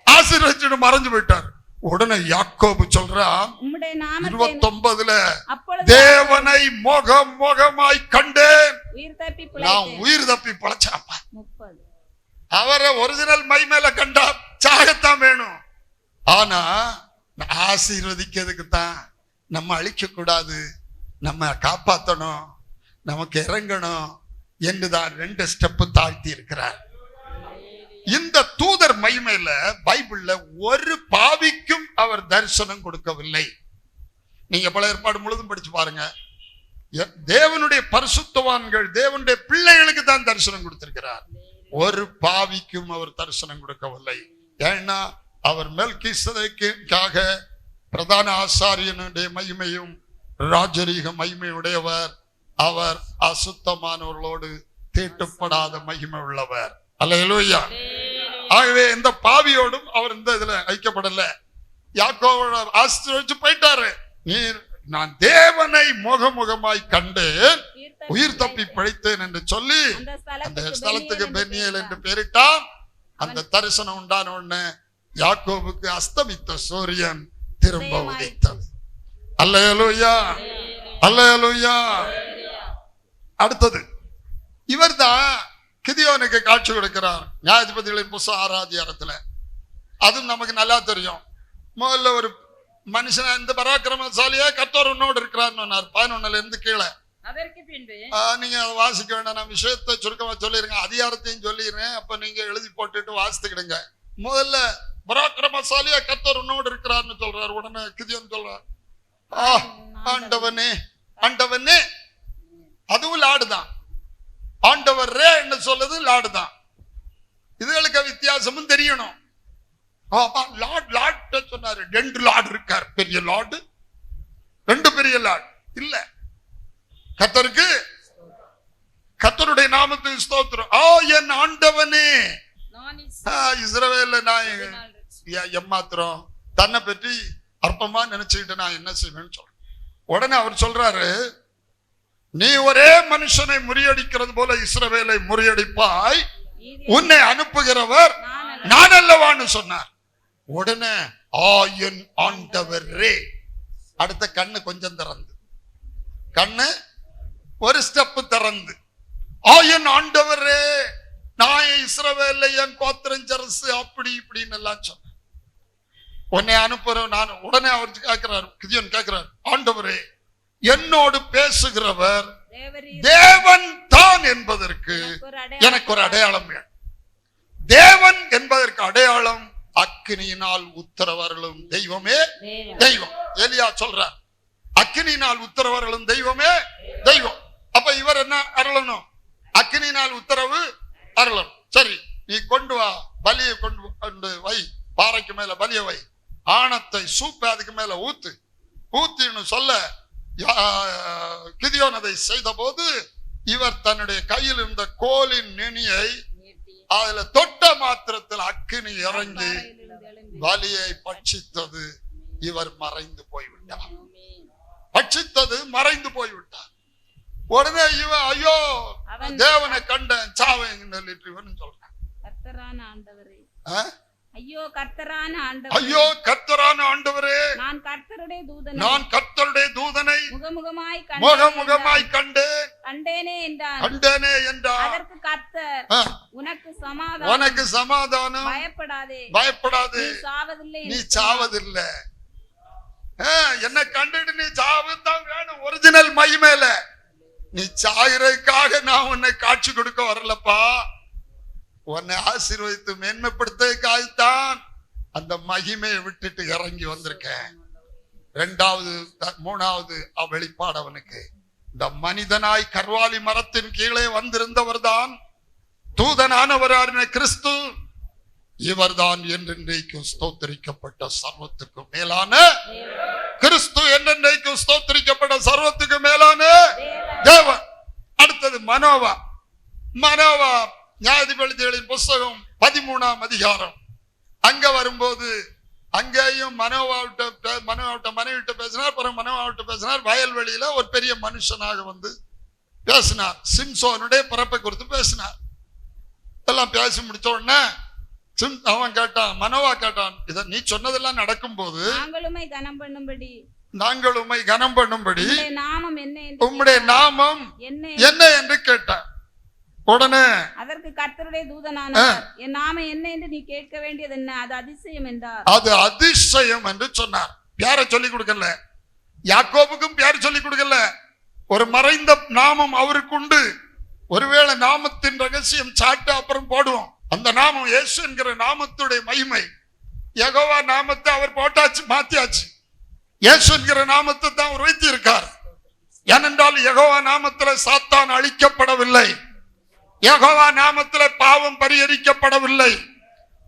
A: ஆசீர்வதிச்சுட்டு மறைஞ்சு போயிட்டாரு. உடனே யாக்கோபு சொல்றான் 29 தேவனை முகமாய் கண்டேன், நான் உயிர் தப்பி பழச்சாப்பா. அவரை ஒரிஜினல் மை மேல கண்டா சாகத்தான் வேணும். ஆனா ஆசீர்வதிக்கிறதுக்கு தான், நம்ம அழிக்க கூடாது, நம்ம காப்பாற்றணும், நமக்கு இறங்கணும். என்றுதான் 2 ஸ்டெப் தாழ்த்தி இருக்கிறார். இந்த தூதர் மகிமையில பைபிள்ல ஒரு பாவிக்கும் அவர் தரிசனம் கொடுக்கவில்லை. நீங்க பழைய ஏற்பாடு முழுதும் படிச்சு பாருங்க. தேவனுடைய பரிசுத்தவான்கள் தேவனுடைய பிள்ளைகளுக்கு தான் தரிசனம் கொடுத்திருக்கிறார். ஒரு பாவிக்கும் அவர் தரிசனம் கொடுக்கவில்லை. ஏன்னா அவர் மெல்கிசேதேக்குக்காக பிரதான ஆசாரியனுடைய மகிமையும் ராஜரீக மகிமையுடையவர். அவர் அசுத்தமானவர்களோடு தீட்டுப்படாத மகிமை உள்ளவர். அல்லேலூயா. ஆகவே இந்த பாவியோடும் அவர் இந்த இதுல ஐக்கப்படல. யாக்கோபு ஆசீர்வதிச்சு போயிட்டாரு. நீர் நான் தேவனை முகமுகமாய் கண்டேன், உயிர் தப்பி பிழைத்தேன் என்று சொல்லி அந்த ஸ்தலத்துக்கு பென்னியேல் என்று பெயரிட்டான். அந்த தரிசனம் உண்டான உடனே யாக்கோபுக்கு அஸ்தமித்த சூரியன் திரும்ப உதித்தது. அல்லேலூயா, அல்லேலூயா. அடுத்தது இவர்தான் கிதியோனுக்கு காட்சி கொடுக்கிறார். நியாயாதிபதிகளின் புத்தகம் 6ஆம் அதிகாரத்துல. அதுவும் நமக்கு நல்லா தெரியும். முதல்ல ஒரு மனுஷன் இந்த பராக்கிரமசாலியா கர்த்தர் உன்னோடு இருக்கிறார் 11 இருந்து கீழே.
C: அதற்கு பின்பு
A: நீங்க வாசிக்க வேண்டாம், நான் விஷயத்தை சுருக்கமா சொல்லிருங்க, அதிகாரத்தையும் சொல்லிடுறேன். அப்ப நீங்க எழுதி போட்டுட்டு வாசித்துக்கிடுங்க. முதல்ல பராக்கிரமசாலியா கர்த்தர் உன்னோடு இருக்கிறார்னு சொல்றாரு. உடனே கிதியோன் சொல்றார், ஆண்டவனே ஆண்டவனே. அதுவும் லாடுதான். ஆண்டவர் என்ன சொல்லுது லாடுதான். இதுகளுக்கு வித்தியாசமும் தெரியணும். சொன்னாரு 2 லார்டு இருக்கார். பெரிய லார்டு 2 பெரிய லார்டு இல்ல. கர்த்தருக்கு கர்த்தருடைய நாமத்துக்கு ஸ்தோத்திரம். என் ஆண்டவனே. இஸ்ரவேல்ல நான் எம்மாத்திரம் தன்னை பற்றி அற்பமா நினைச்சுக்கிட்டு நான் என்ன செய்வேன்னு சொல்றேன். உடனே அவர் சொல்றாரு, நீ ஒரே மனுஷனை முறியடிக்கிறது போல இஸ்ரவேலை முறியடிப்பாய், உன்னை அனுப்புகிறவர் நான் அல்லவான்னு சொன்னார். உடனே என் ஆண்டவரே. அடுத்த கண்ணு கொஞ்சம் திறந்து, கண்ணு ஒரு ஸ்டெப் திறந்து, என் ஆண்டவரே, நான் இஸ்ரவேலை என் கோத்திரஞ்சரசு அப்படி இப்படின்னு எல்லாம் சொன்னேன். உன்னை அனுப்புறேன் நான். உடனே அவர் கேட்கிறார், கிதியோன் கேட்கிறார், ஆண்டவரே என்னோடு பேசுகிறவர் தேவன் தான் என்பதற்கு எனக்கு ஒரு அடையாளம் வேணும். தேவன் என்பதற்கு அடையாளம் அக்கினியினால் உத்தரவர்களும் தெய்வமே தெய்வம். எலியா சொல்றார், அக்கினியினால் உத்தரவர்களும் தெய்வமே தெய்வம். அப்ப இவர் என்ன அருளணும்? அக்கினியினால் உத்தரவு அருளணும். சரி, நீ கொண்டு வா, பலியை கொண்டு வை, பாறைக்கு மேல பலிய வை, ஆணத்தை சூப்பை அதுக்கு மேல ஊத்தின்னு சொல்ல கிதியோன் அதை செய்த போது இவர் தன்னுடைய கையில் இருந்த கோலின் நுனியை அதுல தொட்ட மாத்திரத்தில் அக்கினி இறங்கி பலியை பட்சித்தது. இவர் மறைந்து போய்விட்டார். பட்சித்தது மறைந்து போய்விட்டார். உடனே இவன் ஐயோ தேவனை கண்டேன் சாவேன்னு சொல்றான்.
B: ஐயோ கர்த்தரான ஆண்டவரே, நான் கர்த்தருடைய தூதனை முகமுகமாய் கண்டேனே என்றார். அதற்கு கர்த்தர், உனக்கு சமாதானம், பயப்படாதே, நீ சாவதில்லை. என்ன கண்டுட்டு நீ சாவுதான் வேணும். ஒரிஜினல் மகிமையில நீ சாகிறதுக்காக நான் உன்னை காட்சி கொடுக்க வரலப்பா. உன்னை ஆசீர்வதித்து மேன்மைப்படுத்ததான் அந்த மகிமையை விட்டுட்டு இறங்கி வந்திருக்கேன். 2வது 3வது வெளிப்பாடு அவனுக்கு. இந்த மனிதனாய் கர்வாலி மரத்தின் கீழே வந்திருந்தவர் தான் தூதனானவரான கிறிஸ்து. இவர்தான் என்றென்றைக்கும் ஸ்தோத்திரிக்கப்பட்ட சர்வத்துக்கு மேலான கிறிஸ்து, என்றென்றைக்கும் ஸ்தோத்திரிக்கப்பட்ட சர்வத்துக்கு மேலான தேவன். அடுத்தது மனோவா. நியாயாதிபதிகளின் புத்தகம் 13ஆம் அதிகாரம். அங்க வரும்போது அங்கேயும் மனோவாவிட்ட மனைவிட்ட பேசினார். பிறகு மனோவாவிட்ட பேசினார். வயல்வெளியில ஒரு பெரிய மனுஷனாக வந்து பேசினார். சிம்சோனுடைய பிறப்பை குறித்து பேசினார். எல்லாம் பேசி முடிச்ச உடனே அவன் கேட்டான், மனோவா கேட்டான், இத நீ சொன்னதெல்லாம் நடக்கும் போது நாங்களுமை கனம் பண்ணும்படி உம்முடைய நாமம் என்ன என்று கேட்டான். உடனே அதற்கு கர்த்தருடைய தூதனானவர், என் நாமம் என்ன என்று நீ கேட்க வேண்டியது என்ன? அது அதிசயம் என்றார்.
A: அது அதிசயம் என்று சொன்னார். பேரை சொல்லி கொடுக்கல, யாக்கோபுக்கும் பேர் சொல்லி கொடுக்கல. ஒரு மறைந்த நாமம் அவருக்கு உண்டு, ஒருவேளை நாமத்தின் ரகசியம் சாட்டு அப்புறம் போடுவோம். அந்த நாமம் இயேசு என்கிற நாமத்துடைய மகிமை. யெகோவா நாமத்தை அவர் போட்டாச்சு, மாத்தியாச்சு. இயேசு என்கிற நாமத்தை தான் அவர் வைத்து இருக்கார். ஏனென்றால் யெகோவா நாமத்தில் சாத்தான் அழிக்கப்படவில்லை, யெகோவா நாமத்தில் பாவம் பரிகரிக்கப்படவில்லை,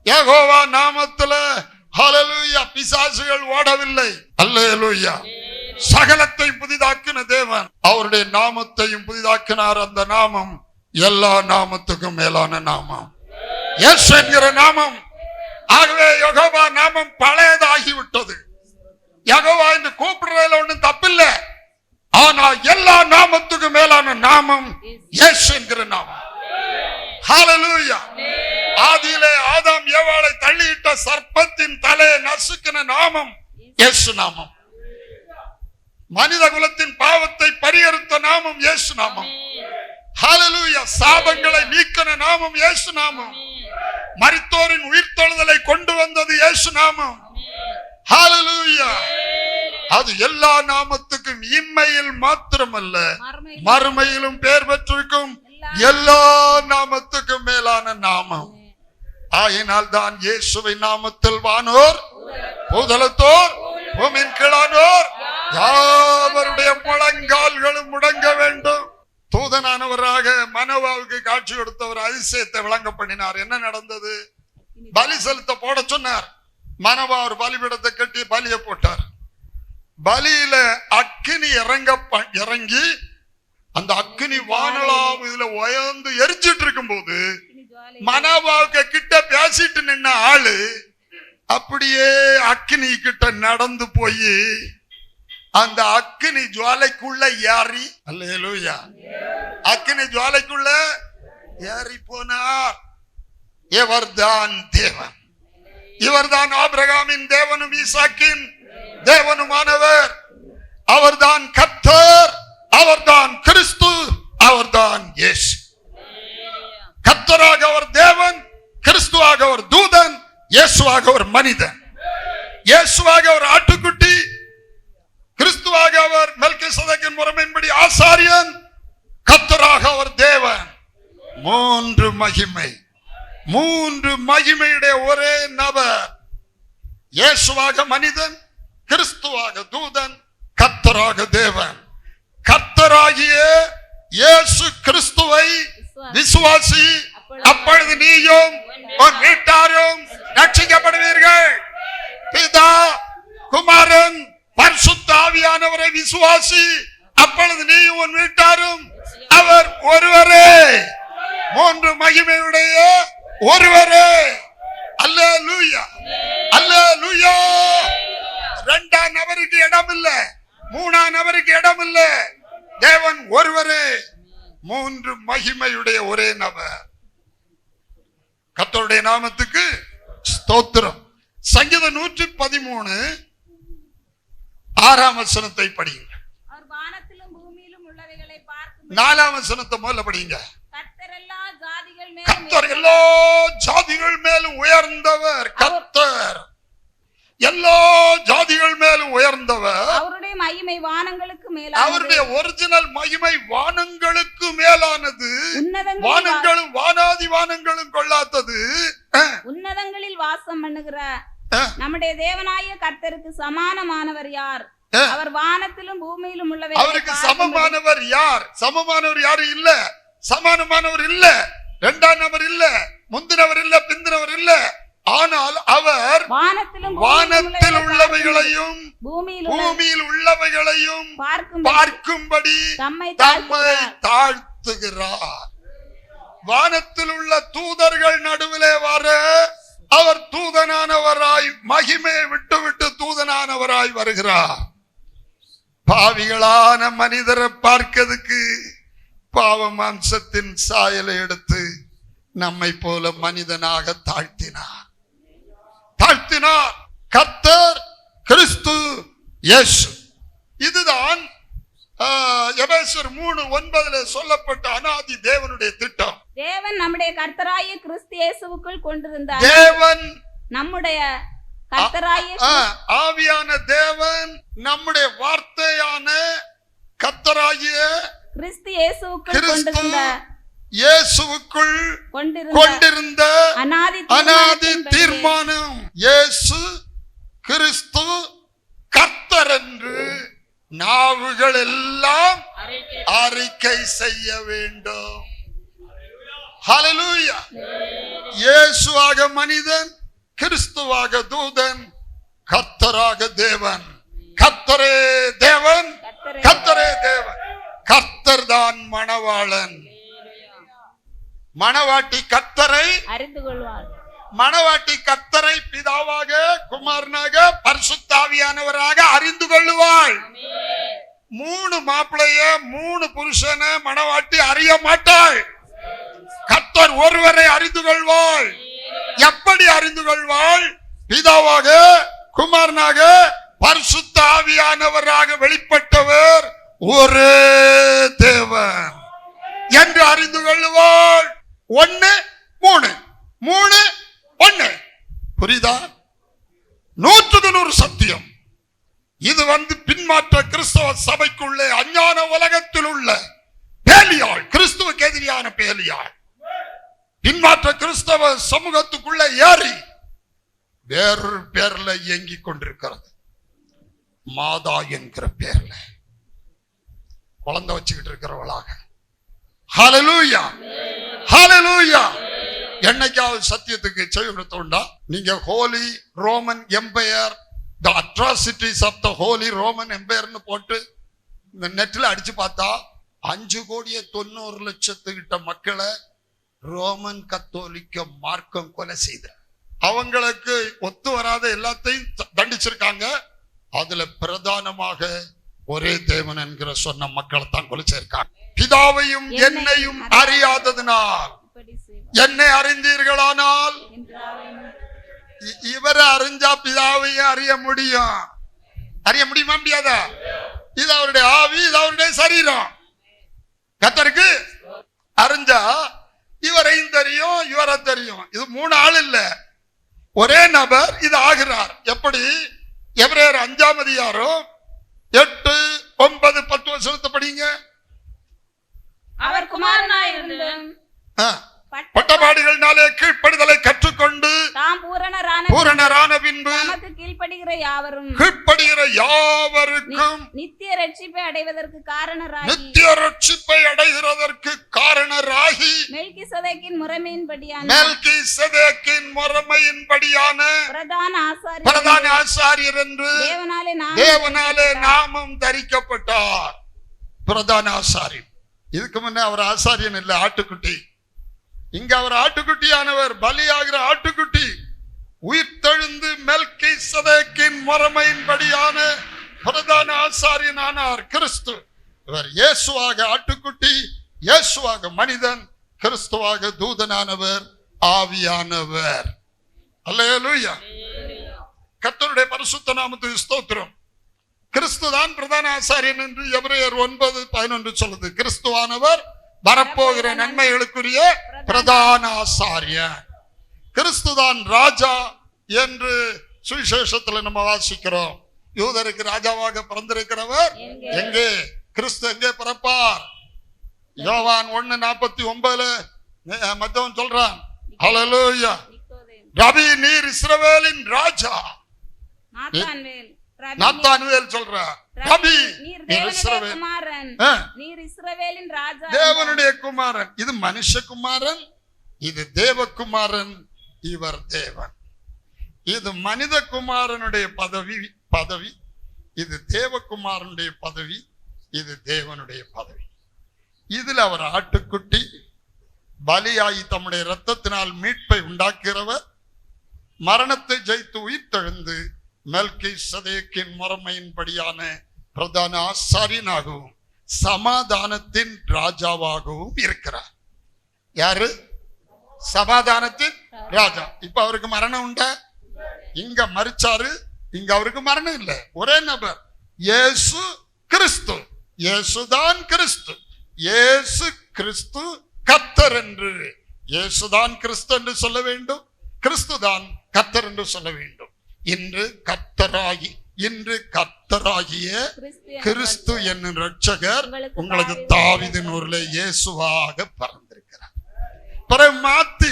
A: யெகோவா நாமத்தில் ஹல்லேலூயா பிசாசுகள் ஓடவில்லை. அல்லேலூயா. சகலத்தை புதிதாக்கின தேவன் அவருடைய நாமத்தையும் புதிதாக்கினார். அந்த நாமம் எல்லா நாமத்துக்கும் மேலான நாமம் இயேசு என்கிற நாமம். ஆகவே யெகோவா நாமம் பழையதாகிவிட்டது. யெகோவா என்று கூப்பிடுறதுல ஒண்ணும் தப்பில்லை. ஆனா எல்லா நாமத்துக்கும் மேலான நாமம் இயேசு என்கிற நாமம். ஹல்லேலூயா. ஆதியிலே ஆதாம் ஏவாளை தள்ளியிட்ட சர்ப்பத்தின் தலையை நசுக்கின நாமம் இயேசு நாமம். மனித குலத்தின் பாவத்தை பரிகரித்த நாமம் இயேசு நாமம். ஹல்லேலூயா. சாபங்களை நீக்கின நாமம் இயேசு நாமம். மரித்தோரின் உயிர்த்தெழுதலை கொண்டு வந்தது இயேசு நாமம். ஹல்லேலூயா. அது எல்லா நாமத்துக்கும் இம்மையில் மாத்திரமல்ல மறுமையிலும் பேர் பெற்றிருக்கும் எல்லா நாமத்துக்கும் மேலான நாமம். ஆயினால் தான் இயேசுவின் நாமத்தில் வானோர் பூதலத்தோர் பூமியின் கீழானோர் யாவருடைய முழங்கால்களும் முடங்க வேண்டும். தூதனானவராக மனோவாவுக்கு காட்சி கொடுத்தவர் அதிசயத்தை விளங்க பண்ணினார். என்ன நடந்தது? பலி செலுத்த போட சொன்னார். மனோவா ஒரு பலிபீடத்தை கட்டி பலியை போட்டார். பலியில அக்கினி இறங்கி அந்த அக்கினி வானலாம் இதுல உயர்ந்து எரிஞ்சிட்டு இருக்கும் போது மனோவாவுக்கு கிட்ட பேசிட்டு நின்ன ஆளு அப்படியே அக்கினி கிட்ட நடந்து போய் அந்த அக்கினி ஜுவாலைக்குள்ள ஏறி, அல்லேலூயா, அக்கினி ஜுவாலைக்குள்ள ஏறி போனார். இவர்தான் தேவன், இவர்தான் ஆபிரகாமின் தேவனும் ஈசாக்கின் தேவனுமானவர். அவர்தான் கர்த்தர், அவர்தான் கிறிஸ்து, அவர்தான் இயேசு. கர்த்தராக அவர் தேவன், கிறிஸ்துவாக அவர் தூதன், இயேசுவாக ஒரு மனிதன். இயேசுவாக ஒரு ஆட்டுக்குட்டி, கிறிஸ்துவாக அவர் மெல்கிசேதேக்கின் முறைமையின்படி ஆசாரியன், கர்த்தராக அவர் தேவன். மூன்று மகிமை, மூன்று மகிமையுடைய ஒரே நபர். இயேசுவாக மனிதன், கிறிஸ்துவாக தூதன், கர்த்தராக தேவன். கர்த்தராகிய இயேசு கிறிஸ்துவை விசுவாசி, அப்பொழுது நீயும் உன் வீட்டாரும் ரட்சிக்கப்படுவீர்கள். பிதா, குமாரன், பரிசுத்த ஆவியானவரை விசுவாசி, அப்பொழுது நீயும் உன் வீட்டாரும். அவர் ஒருவரே, மூன்று மகிமையுடைய ஒருவரே. அல்லேலூயா, அல்லேலூயா. இரண்டாம் நபருக்கு இடம் இல்ல, மூணாம் நபருக்கு இடம் இல்ல. தேவன் ஒருவரே, மூன்று மகிமையுடைய ஒரே நபர். கர்த்தருடைய நாமத்துக்கு ஸ்தோத்திரம். சங்கீதம் 113 6ஆம் வசனத்தை படிங்க.
B: அவர் வானத்திலும் பூமியிலும் உள்ளவைகளை பார்க்கும்
A: 4ஆம் வசனத்தை முதல்ல படிங்க.
B: கர்த்தர் எல்லா ஜாதிகள் மேலும்
A: கர்த்தர் எல்லா ஜாதிகள் மேலும் உயர்ந்தவர். கர்த்தர் எல்லா ஜாதிகள் மேலும் உயர்ந்தவர்.
B: அவருடைய மகிமை வானங்களுக்கு மேலானது.
A: அவருடைய ஒரிஜினல் மகிமை வானங்களுக்கு மேலானது. வானங்களும் வானாதி வானங்களும் கொள்ளாதது.
B: உன்னதங்களில் வாசம் பண்ணுகிற நம்முடைய தேவனாய கர்த்தருக்கு சமானமானவர் யார்? அவர் வானத்திலும் பூமியிலும் உள்ளவை.
A: அவருக்கு சமமானவர் யார்? சமமானவர் யாரும் இல்ல, சமானமானவர் இல்ல, இரண்டாம் நபர் இல்ல, முந்தினவர் இல்ல, பிந்தினவர் இல்ல. ஆனால் அவர் வானத்தில் உள்ளவைகளையும் பூமியில் உள்ளவைகளையும் பார்க்கும்படி தம்மை தாழ்த்துகிறார். வானத்தில் உள்ள தூதர்கள் நடுவிலே வர அவர் தூதனானவராய், மகிமையை விட்டு தூதனானவராய் வருகிறார். பாவிகளான மனிதரை பார்க்கிறதுக்கு பாவ மாம்சத்தின் சாயலை எடுத்து நம்மை போல மனிதனாக தாழ்த்தினார். கர்த்தர் கிறிஸ்து இயேசு. இதுதான் எபேசியர் 3:9 சொல்லப்பட்ட அநாதி தேவனுடைய திட்டம்.
B: தேவன் நம்முடைய கர்த்தராகிய கிறிஸ்து இயேசுவுக்குள் கொண்டிருந்தார்.
A: தேவன்
B: நம்முடைய கர்த்தராகிய
A: ஆவியான தேவன் நம்முடைய வார்த்தையான கர்த்தராகிய
B: கிறிஸ்து இயேசுவுக்குள் கொண்டிருந்த
A: இயேசுவுக்குள் கொண்டிருந்த அநாதி தீர்மானம், இயேசு கிறிஸ்து கர்த்தர் என்று நாவுகள் எல்லாம் அறிக்கை செய்ய வேண்டும். ஹல்லேலூயா. இயேசுவாக மனிதன், கிறிஸ்துவாக தூதன், கர்த்தராக தேவன். கர்த்தரே தேவன், கர்த்தரே தேவன். கர்த்தர் தான் மணவாளன். மணவாட்டி கர்த்தரை
B: அறிந்து கொள்வார்.
A: மணவாட்டி கர்த்தரை பிதாவாக, குமாரனாக, பரிசுத்த ஆவியானவராக அறிந்து கொள்ளுவாள். 3 மாப்பிளைய 3 புருஷனை மணவாட்டி அறிய மாட்டாள். கர்த்தர் ஒருவரை அறிந்து கொள்வாள். எப்படி அறிந்து கொள்வாள்? பிதாவாக, குமாரனாக, பரிசுத்த ஆவியானவராக வெளிப்பட்டவர் ஒரு தேவன் என்று அறிந்து கொள்ளுவாள். 1 3 3 1. புரியுதா? 100% சத்தியம். இது பின்மாற்ற கிறிஸ்தவ சபைக்குள்ளே அஞ்ஞான உலகத்தில் உள்ள பேலியாள், கிறிஸ்துவுக்கு எதிரியான பேலியாள் பின்மாற்ற கிறிஸ்தவ சமூகத்துக்குள்ள ஏறி வேறொரு பேர்ல இயங்கிக் கொண்டிருக்கிறது. மாதா என்கிற பேர்ல குழந்தை வச்சுக்கிட்டு இருக்கிறவளாக. ஹல்லேலூயா, ஹல்லேலூயா. என்னைக்காவது சத்தியத்துக்கு செவி கொடுத்தோண்டா? நீங்க holy Roman empire, the atrocities of the holy Roman எம்பையர்னு போட்டு இந்த நெட்ல அடிச்சு பார்த்தா 5,90,00,000 மக்களை ரோமன் கத்தோலிக்க மார்க்கம் கொலை செய்த, அவங்களுக்கு ஒத்து வராத எல்லாத்தையும் தண்டிச்சிருக்காங்க. அதுல பிரதானமாக ஒரே தேவன் என்கிற சொன்ன மக்களை தான் கொலை செய்திருக்காங்க. பிதாவையும் என்னையும் அறியாததினால் என்னை அறிந்தீர்களானால், இவரை அறிஞ்சா பிதாவையும் அறிய முடியும். அறிய முடியுமா? முடியாதா? இது அவருடைய ஆவி, இது அவருடைய சரீரம். கர்த்தருக்கு அறிஞ்சா இவரையும் தெரியும், இவரை தெரியும். இது 3 ஆள் இல்ல, ஒரே நபர் இது ஆகிறார். எப்படி? எபிரேயர் 5ஆம் அதிகாரம் 8, 9, 10 வசனத்தை படிங்க.
B: அவர் குமாரனாயிருந்து
A: பட்டபாடுகளினாலே கீழ்ப்படிதலை கற்றுக்கொண்டு தாம் பூரணரான பின்பு
B: தமக்கு கீழ்ப்படுகிற
A: யாவருக்கும்
B: நித்திய ரட்சிப்பை அடைவதற்கு காரணராகி மெல்கிசேதேக்கின் முறைமையின்படியான பிரதான ஆசாரியர் என்று தேவனாலே நாமம் தரிக்கப்பட்டார். பிரதான ஆசாரியர். இதுக்கு முன்ன அவர் ஆசாரியன் இல்ல, ஆட்டுக்குட்டி. இங்க அவர் ஆட்டுக்குட்டியானவர், பலியாகிற ஆட்டுக்குட்டி. உயிர்த்தெழுந்து மெல்கிசேதேக்கின் முறைமையின்படியான பிரதான ஆசாரியனானார் கிறிஸ்து. இவர் இயேசுவாக ஆட்டுக்குட்டி, இயேசுவாக மனிதன், கிறிஸ்துவாக தூதனானவர், ஆவியானவர். அல்லேலூயா. கர்த்தருடைய பரிசுத்த நாமத்துக்கு ஸ்தோத்திரம். கிறிஸ்து தான் பிரதான ஆசாரியன் என்று எபிரேயர் 9:11 சொல்லுது. கிறிஸ்துவானவர் வரப்போகிற நன்மைகளுக்குரிய பிரதான ஆசாரியன். கிறிஸ்துதான் ராஜா என்று சுவிசேஷத்துல நம்ம வாசிக்கிறோம். யூதருக்கு ராஜாவாக பிறந்திருக்கிறவர் எங்கே? கிறிஸ்து எங்கே பிறப்பார்? யோவான் 1:49 மத்தவன் சொல்றான், ஹல்லேலூயா, ரபி நீர் இஸ்ரவேலின் ராஜா. நாத்தானுவேல் சொல்றார், ரபி நீர் இஸ்ரவேலின் ராஜா, தேவனுடைய குமாரன். இது மனுஷகுமாரன், இது தேவகுமாரன், இவர் தேவன். இது மனித குமாரனுடைய பதவி, இது தேவகுமாரனுடைய பதவி, இது தேவனுடைய பதவி. இதுல அவர் ஆட்டுக்குட்டி பலியாகி தம்முடைய இரத்தத்தினால் மீட்பை உண்டாக்குகிறவர், மரணத்தை ஜெயித்து உயிர்த்தெழுந்து மெல்கிசேதேக்கின் முறைமையின்படியான பிரதான ஆசாரியனாகவும் சமாதானத்தின் ராஜாவாகவும் இருக்கிறார். யாரு? சமாதானத்தின் ராஜா. இப்ப அவருக்கு மரணம் உண்டா? இங்க மரிச்சாரு, இங்க அவருக்கு மரணம் இல்லை. ஒரே நபர், இயேசு கிறிஸ்து. இயேசுதான் கிறிஸ்து. இயேசு கிறிஸ்து கர்த்தர் என்று, இயேசுதான் கிறிஸ்து என்று சொல்ல வேண்டும், கிறிஸ்துதான் கர்த்தர் என்று சொல்ல வேண்டும். இன்று கர்த்தராகிய கிறிஸ்து என்னும் இரட்சகர் உங்களுக்கு தாவீதின் ஊரிலே இயேசுவாக பிறந்திருக்கிறார்.
A: பிறகு மாத்தி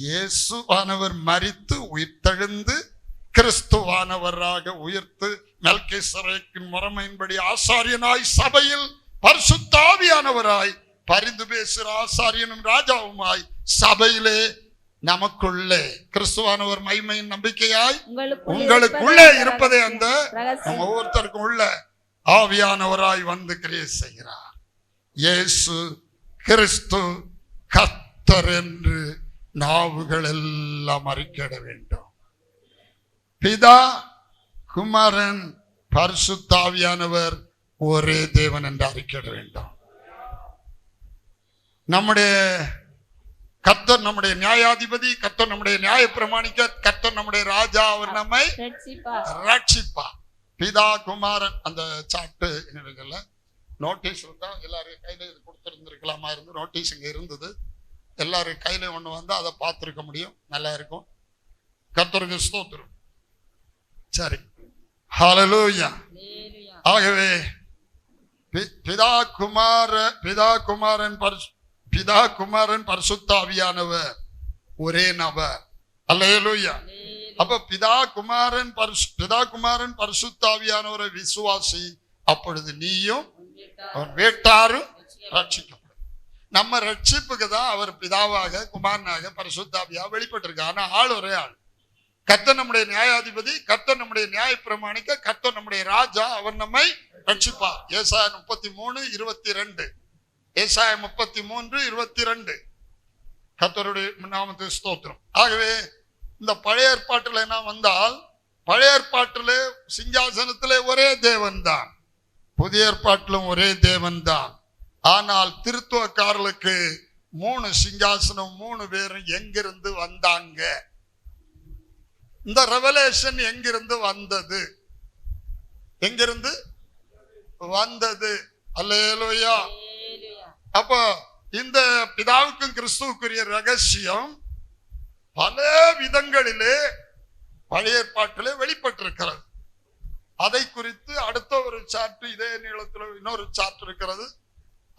A: இயேசுவானவர் மரித்து உயிர்த்தெழுந்து கிறிஸ்துவானவராக உயிர்த்து மெல்கிசேதேக்கின் முறைமையின்படி ஆசாரியனாய் சபையில் பரிசுத்த ஆவியானவராய் பரிந்து பேசுகிற ஆசாரியனும் ராஜாவுமாய் சபையிலே நமக்குள்ளே கிறிஸ்துவானவர் மகிமையின் நம்பிக்கையாய் உங்களுக்குள்ளே இருப்பதே அந்த நம்ம ஒவ்வொருத்தருக்கும் உள்ள ஆவியானவராய் வந்து கிரியை செய்கிறார். இயேசு கிறிஸ்து கர்த்தர் என்று நாவுகள் எல்லாம் அறிக்கையிட வேண்டும். பிதா, குமாரன், பரிசுத்த ஆவியானவர் ஒரே தேவன் என்று அறிக்கையிட வேண்டும். நம்முடைய கர்த்தர் நம்முடைய நியாயாதிபதி, கர்த்தர் நம்முடைய நியாய பிரமாணிக்க, கர்த்தர் நம்முடைய ராஜா, அவர் நம்மை ரட்சிப்பா. பிதா, குமாரன், அந்த சாப்ட் என்னதுல நோட்டீஸ் இருந்தா எல்லாரும் கையில இது கொடுத்துருந்துருக்கலாமா இருந்து நோட்டீஸ் இங்க இருந்தது. எல்லாரும் கையில ஒண்ணு வந்தா அதை பார்த்துருக்க முடியும், நல்லா இருக்கும். கர்த்தருக்கு ஸ்தோத்திரம். சரி, ஹல்லேலூயா. ஆகவே பிதா குமாரன் பரிசுத்த ஆவியானவர் ஒரே நபர். அல்லேலூயா. அப்ப பிதா குமாரன் பரிசுத்த ஆவியானவரை விசுவாசி, அப்பொழுது நீயும் வீட்டாரும் ரட்சிக்கப்படும். நம்ம ரட்சிப்புக்கு தான் அவர் பிதாவாக, குமாரனாக, பரிசுத்த ஆவியாக வெளிப்பட்டிருக்கார். ஆனா ஆள் ஒரே ஆள். கர்த்தர் நம்முடைய நியாயாதிபதி, கர்த்தர் நம்முடைய நியாய பிரமாணிக்க, கர்த்தர் நம்முடைய ராஜா, அவர் நம்மை ரட்சிப்பார். ஏசாயா 33:22. ஏசாயா 33:22. கர்த்தருடைய நாமத்துக்கு ஸ்தோத்திரம். ஆகவே இந்த பழைய ஏற்பாட்டில் என்ன வந்தால், பழைய ஏற்பாட்டிலே சிங்காசனத்திலே ஒரே தேவன் தான், புதிய ஏற்பாட்டிலும் ஒரே தேவன் தான். ஆனால் திருத்துவக்காரர்களுக்கு 3 சிங்காசனம், 3 பேரும் எங்கிருந்து வந்தாங்க? இந்த ரெவலேஷன் எங்கிருந்து வந்தது? எங்கிருந்து வந்தது? அல்லேலூயா. அப்ப இந்த பிதாவுக்கும் கிறிஸ்துவுக்குரிய ரகசியம் பல விதங்களிலே பழைய ஏற்பாட்டிலே வெளிப்பட்டிருக்கிறது. அதை குறித்து அடுத்த ஒரு சாப்டர், இதே நீளத்தில் இன்னொரு சாப்டர் இருக்கிறது.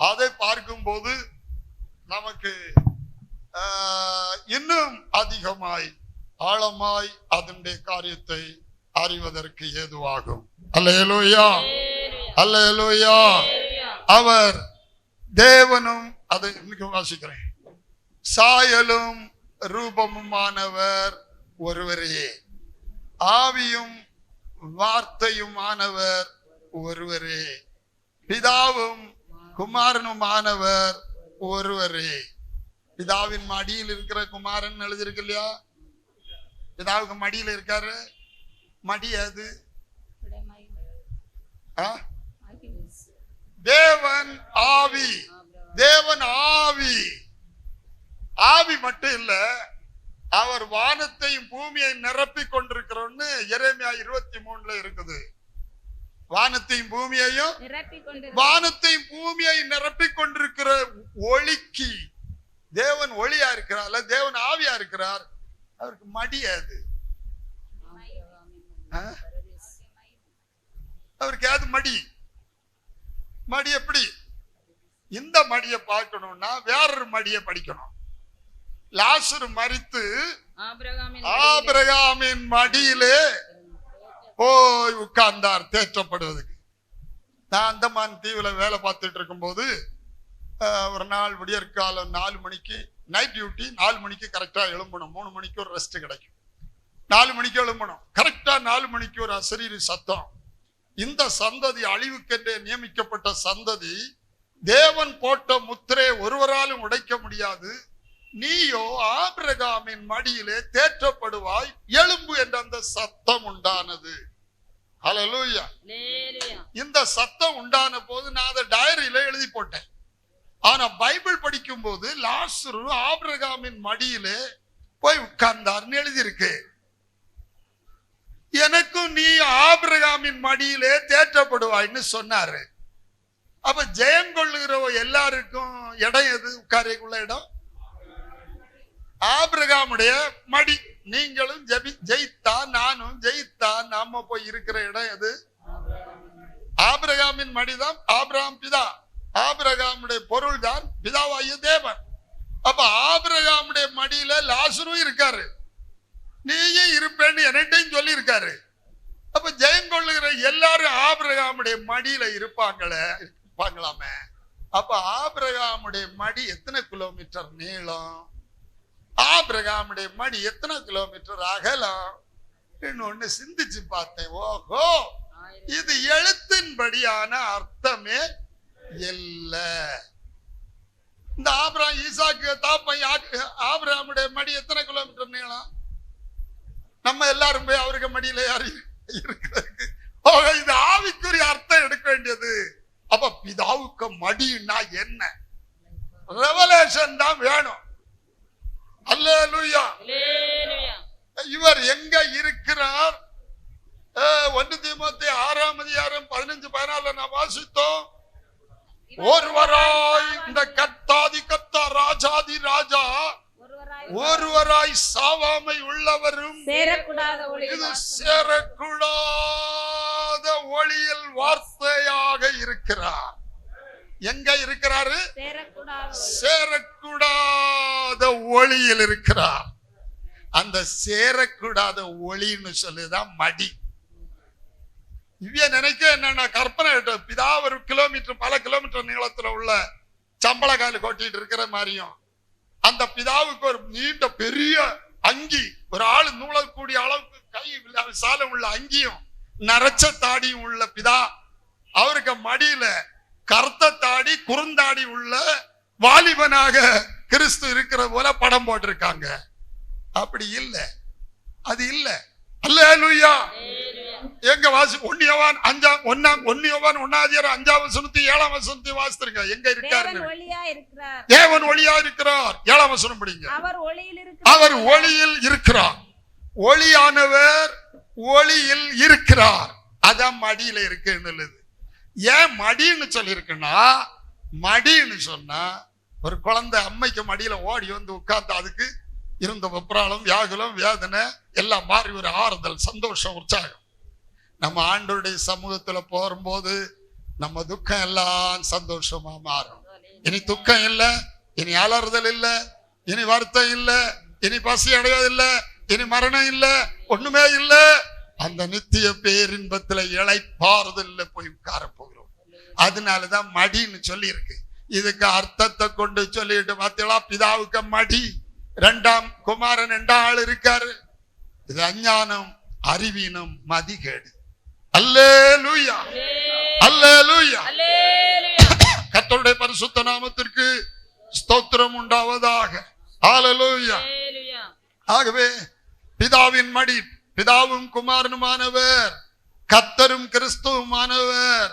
A: அதை பார்க்கும்போது நமக்கு இன்னும் அதிகமாய் ஆழமாய் அதனுடைய காரியத்தை அறிவதற்கு ஏதுவாகும். அல்லேலூயா, அல்லேலூயா. அவர் தேவனும், அதை இன்னைக்கு வாசிக்கிறேன், சாயலும் ரூபமுமானவர் ஒருவரே, ஆவியும் வார்த்தையுமானவர் ஒருவரே, பிதாவும் குமாரனுமானவர் ஒருவரே. பிதாவின் மடியில் இருக்கிற குமாரன் எழுதிருக்கு இல்லையா? பிதாவுக்கு மடியில் இருக்காரு. மடி அது தேவன் ஆவி. தேவன் ஆவி. ஆவி மட்டும் இல்ல, அவர் வானத்தையும் பூமியை நிரப்பி கொண்டிருக்கிறோன்னு எரேமியா 23 இருக்குது. வானத்தையும் பூமியையும் நிரப்பி கொண்டிருக்கிற ஒளிக்கு தேவன் ஒளியா இருக்கிறார், தேவன் ஆவியா இருக்கிறார். அவருக்கு மடியாது. அவருக்கு ஏது மடி? மடி எப்படி? இந்த மடியை பார்க்கணும்னா வேறொரு மடியை படிக்கணும். லாசரு மரித்து ஆபிரகாமின் மடியிலே போய் உட்கார்ந்தார் தேற்றப்படுவதற்கு. நான் அந்தமான் தீவுல வேலை பார்த்துட்டு இருக்கும் போது ஒரு நாள் விடியற்காலம் 4 மணிக்கு நைட் டியூட்டி, 4 மணிக்கு கரெக்டா எழும்பணும். 3 மணிக்கு ஒரு ரெஸ்ட் கிடைக்கும். 4 மணிக்கு எழும்பணும். கரெக்டா 4 மணிக்கு ஒரு அசரீரி சத்தம். இந்த சந்ததி அழிவுக்கென்றே நியமிக்கப்பட்ட சந்ததி. தேவன் போட்ட முத்திரை ஒருவராலும் உடைக்க முடியாது. நீயோ ஆபிரகாமின் மடியிலே தேற்றப்படுவாய், எழும்பு என்ற அந்த சத்தம் உண்டானது. ஹல்லேலூயா. இந்த சத்தம் உண்டான போது நான் அதை டைரியில எழுதி போட்டேன். ஆனா பைபிள் படிக்கும் போது லாசரு ஆபிரகாமின் மடியிலே போய் உட்கார்ந்தார்னு எழுதியிருக்கு. எனக்கும் நீ ஆபிரகாமின் மடியிலே தேற்றப்படுவாய்ன்னு சொன்னாரு. அப்ப ஜெயம் கொள்ளுகிற எல்லாருக்கும் இடம் எது? உட்காரைக்குள்ள இடம் ஆபிரகாமுடைய மடி. நீங்களும் ஜெயித்தா, நானும் ஜெயித்தா, நாம போய் இருக்கிற இடம் எது? ஆபிரகாமின் மடிதான். ஆபிரகாம் பிதா. ஆபிரகாமுடைய பொருள் தான் பிதாவாகிய தேவன். அப்ப ஆபிரகாமுடைய மடியில லாசரும் இருக்காரு, நீயும் இருப்பேன்னு என்னட்டையும் சொல்லி இருக்காரு. அப்ப ஜெயம் கொள்ளுகிற எல்லாரும் ஆபிரகாமுடைய மடியில இருப்பாங்களாமே. அப்ப ஆபிரகாமுடைய மடி எத்தனை கிலோமீட்டர் நீளம், ஆபிரகாமுடைய மடி எத்தனை கிலோமீட்டர் அகலம், இன்னொன்னு சிந்திச்சு பார்த்தேன். ஓஹோ, இது எழுத்தின்படியான அர்த்தமே இல்ல. இந்த ஆபிரகாம் ஈசாக்கு தாப்பன் ஆபிரகாமுடைய மடி எத்தனை கிலோமீட்டர் நீளம்? நம்ம எல்லாரும் போய் அவருக்கு மடியில யாரு இருக்கிறதுக்கு? இது ஆவிக்குரிய அர்த்தம் எடுக்க வேண்டியது. அப்ப பிதாவுக்கு மடின்னா என்ன? ரெவலேஷன் தான் வேணும். அல்லேலூயா. இவர் எங்க இருக்கிறார்? 1 தீமோத்தேயு 6:15-14 நான் வாசித்தோம். ஒருவராய் இந்த கர்த்தாதி கர்த்தா ராஜாதி ராஜா ஒருவராய் சாவாமை உள்ளவரும் இது சேரக்கூடாத ஒளியில் வார்த்தையாக இருக்கிறார். எங்க இருக்கிறாரு? சேரக்கூடாத ஒளியில் இருக்கிறார். அந்த சேரக்கூடாத ஒளின்னு சொல்லுதான் மடி. இவ்விய நினைக்க என்னன்னா கற்பனை, பிதா ஒரு கிலோமீட்டர் பல கிலோமீட்டர் நீளத்துல உள்ள சம்பள காலு கொட்டிட்டு இருக்கிற மாதிரியும், அந்த பிதாவுக்கு ஒரு நீண்ட பெரிய அங்கி, ஒரு ஆள் நூலக்கூடிய அளவுக்கு கை சாலம் உள்ள அங்கியும் நரைச்ச தாடியும் உள்ள பிதா, அவருக்கு மடியில கருத்த தாடி குறுந்தாடி உள்ள வாலிபனாக கிறிஸ்து இருக்கிற போல படம் போட்டிருக்காங்க. அப்படி இல்ல, அது இல்ல. அல்லேலூயா. எங்க வாசி 1 யோவான் 1:5 வாசித்திருங்க. எங்க இருக்காரு? தேவன் ஒளியா இருக்கிறார். 7ஆம் வசனம் படிங்க. அவர் ஒளியில் இருக்கிறார். ஒளியானவர் ஒளியில் இருக்கிறார். அதான் மடியில இருக்குன்னு. ஏன் மடின்னு சொல்லி இருக்குன்னா, மடின்னு சொன்னா ஒரு குழந்தை அம்மைக்கு மடியில ஓடி வந்து உட்கார்ந்து அதுக்கு இருந்த வெப்ராளம் வியாகுலம் வேதனை எல்லாம் மாறி ஒரு ஆறுதல், சந்தோஷம், உற்சாகம். நம்ம ஆண்டவருடைய சமூகத்துல போகும்போது நம்ம துக்கம் எல்லாம் சந்தோஷமா மாறும். இனி துக்கம் இல்ல, இனி அலறுதல் இல்ல, இனி வருத்தம் இல்ல, இனி பசி அடைவது இல்ல, இனி மரணம் இல்ல, ஒண்ணுமே இல்ல. அந்த நித்திய பேரின்பத்துல இளைப்பாறுதல்ல போய் உட்கார போகிறோம். அதனாலதான் மடின்னு சொல்லி இருக்கு. இதுக்கு அர்த்தத்தை கொண்டு சொல்லிட்டு பார்த்தீங்களா? பிதாவுக்கு மடி, 2ஆம் குமாரன் 2ஆம் ஆள் இருக்காரு. இது அஞ்ஞானம், அறிவீனம், மதிகேடு. அல்லேலூயா, அல்லேலூயா. கர்த்தருடைய பரிசுத்த நாமத்திற்கு ஸ்தோத்திரம் உண்டாவதாக. அல்லேலூயா. ஆகவே பிதாவின் மடி, பிதாவும் குமாரனுமானவர், கர்த்தரும் கிறிஸ்துவுமானவர்,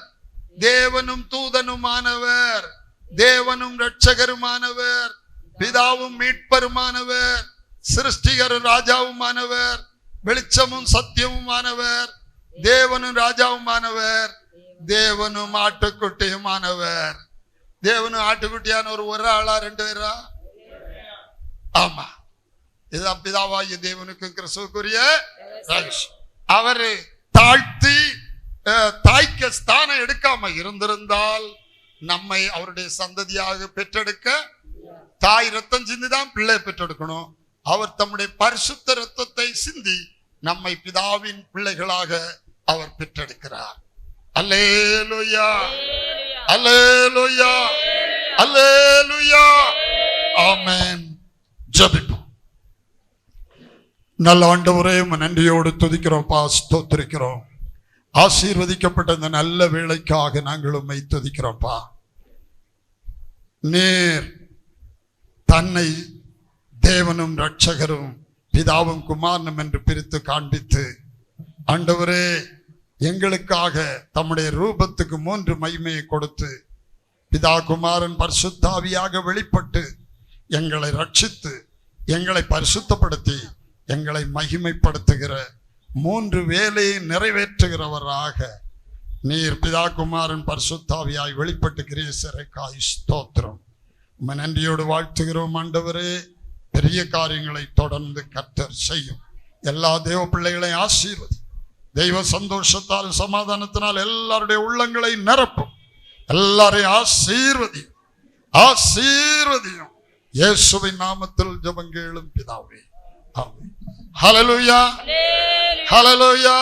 A: தேவனும் தூதனுமானவர், தேவனும் இரட்சகருமானவர், பிதாவும் மீட்பருமானவர், சிருஷ்டிகரும் ராஜாவுமானவர், வெளிச்சமும் சத்தியமுமானவர், தேவனும் ராஜாவுமானவர், தேவனும் ஆட்டுக்குட்டியுமானவர். தேவனும் ஆட்டுக்குட்டியானவர் ஒரு ஆளா 2 பேரா? ஆமா. இதுதான் பிதாவாகிய தேவனுக்கு கிறிஸ்துவுக்குரிய ரகசியம். அவரு தாழ்த்தி தாய்க்கு ஸ்தானம் எடுக்காம இருந்திருந்தால் நம்மை அவருடைய சந்ததியாக பெற்றெடுக்க தாய் ரத்தம் சிந்திதான் பிள்ளை பெற்றெடுக்கணும். அவர் தம்முடைய பரிசுத்த ரத்தத்தை சிந்தி நம்மை பிதாவின் பிள்ளைகளாக அவர் பெற்றெடுக்கிறார். அல்லேலூயா, அல்லேலூயா, அல்லேலூயா. ஆமென். ஜெபிப்போம். நல்ல ஆண்டவரே, நன்றியோடு துதிக்கிறோம்ப்பா, ஸ்தோத்திரிக்கிறோம். ஆசீர்வதிக்கப்பட்ட இந்த நல்ல வேளைக்காக நாங்கள் உம்மை துதிக்கிறோம்ப்பா. நீர் தன்னை தேவனும் இரட்சகரும் பிதாவும் குமாரனும் என்று பிரித்து காண்பித்து, ஆண்டவரே எங்களுக்காக தம்முடைய ரூபத்துக்கு 3 மகிமையை கொடுத்து, பிதா குமாரன் பரிசுத்த ஆவியாக வெளிப்பட்டு எங்களை ரட்சித்து எங்களை பரிசுத்தப்படுத்தி எங்களை மகிமைப்படுத்துகிற 3 வேலையை நிறைவேற்றுகிறவராக நீர் பிதா குமாரன் பரிசுத்த ஆவியாய் வெளிப்பட்டு கிரேசரைக்காய் ஸ்தோத்திரம். உம்மை நன்றியோடு வாழ்த்துகிறோம் ஆண்டவரே. பெரிய காரியங்களை தொடர்ந்து கர்த்தர் செய்யும். எல்லா தேவ பிள்ளைகளையும் ஆசீர்வதி. தெய்வ சந்தோஷத்தால் சமாதானத்தினால் எல்லாருடைய உள்ளங்களை நிரப்பும். எல்லாரையும் ஆசீர்வதியும், ஆசீர்வதியும். இயேசுவின் நாமத்தில் ஜெபம் கேளும் பிதாவே. ஆமென். ஹல்லேலூயா, ஹல்லேலூயா.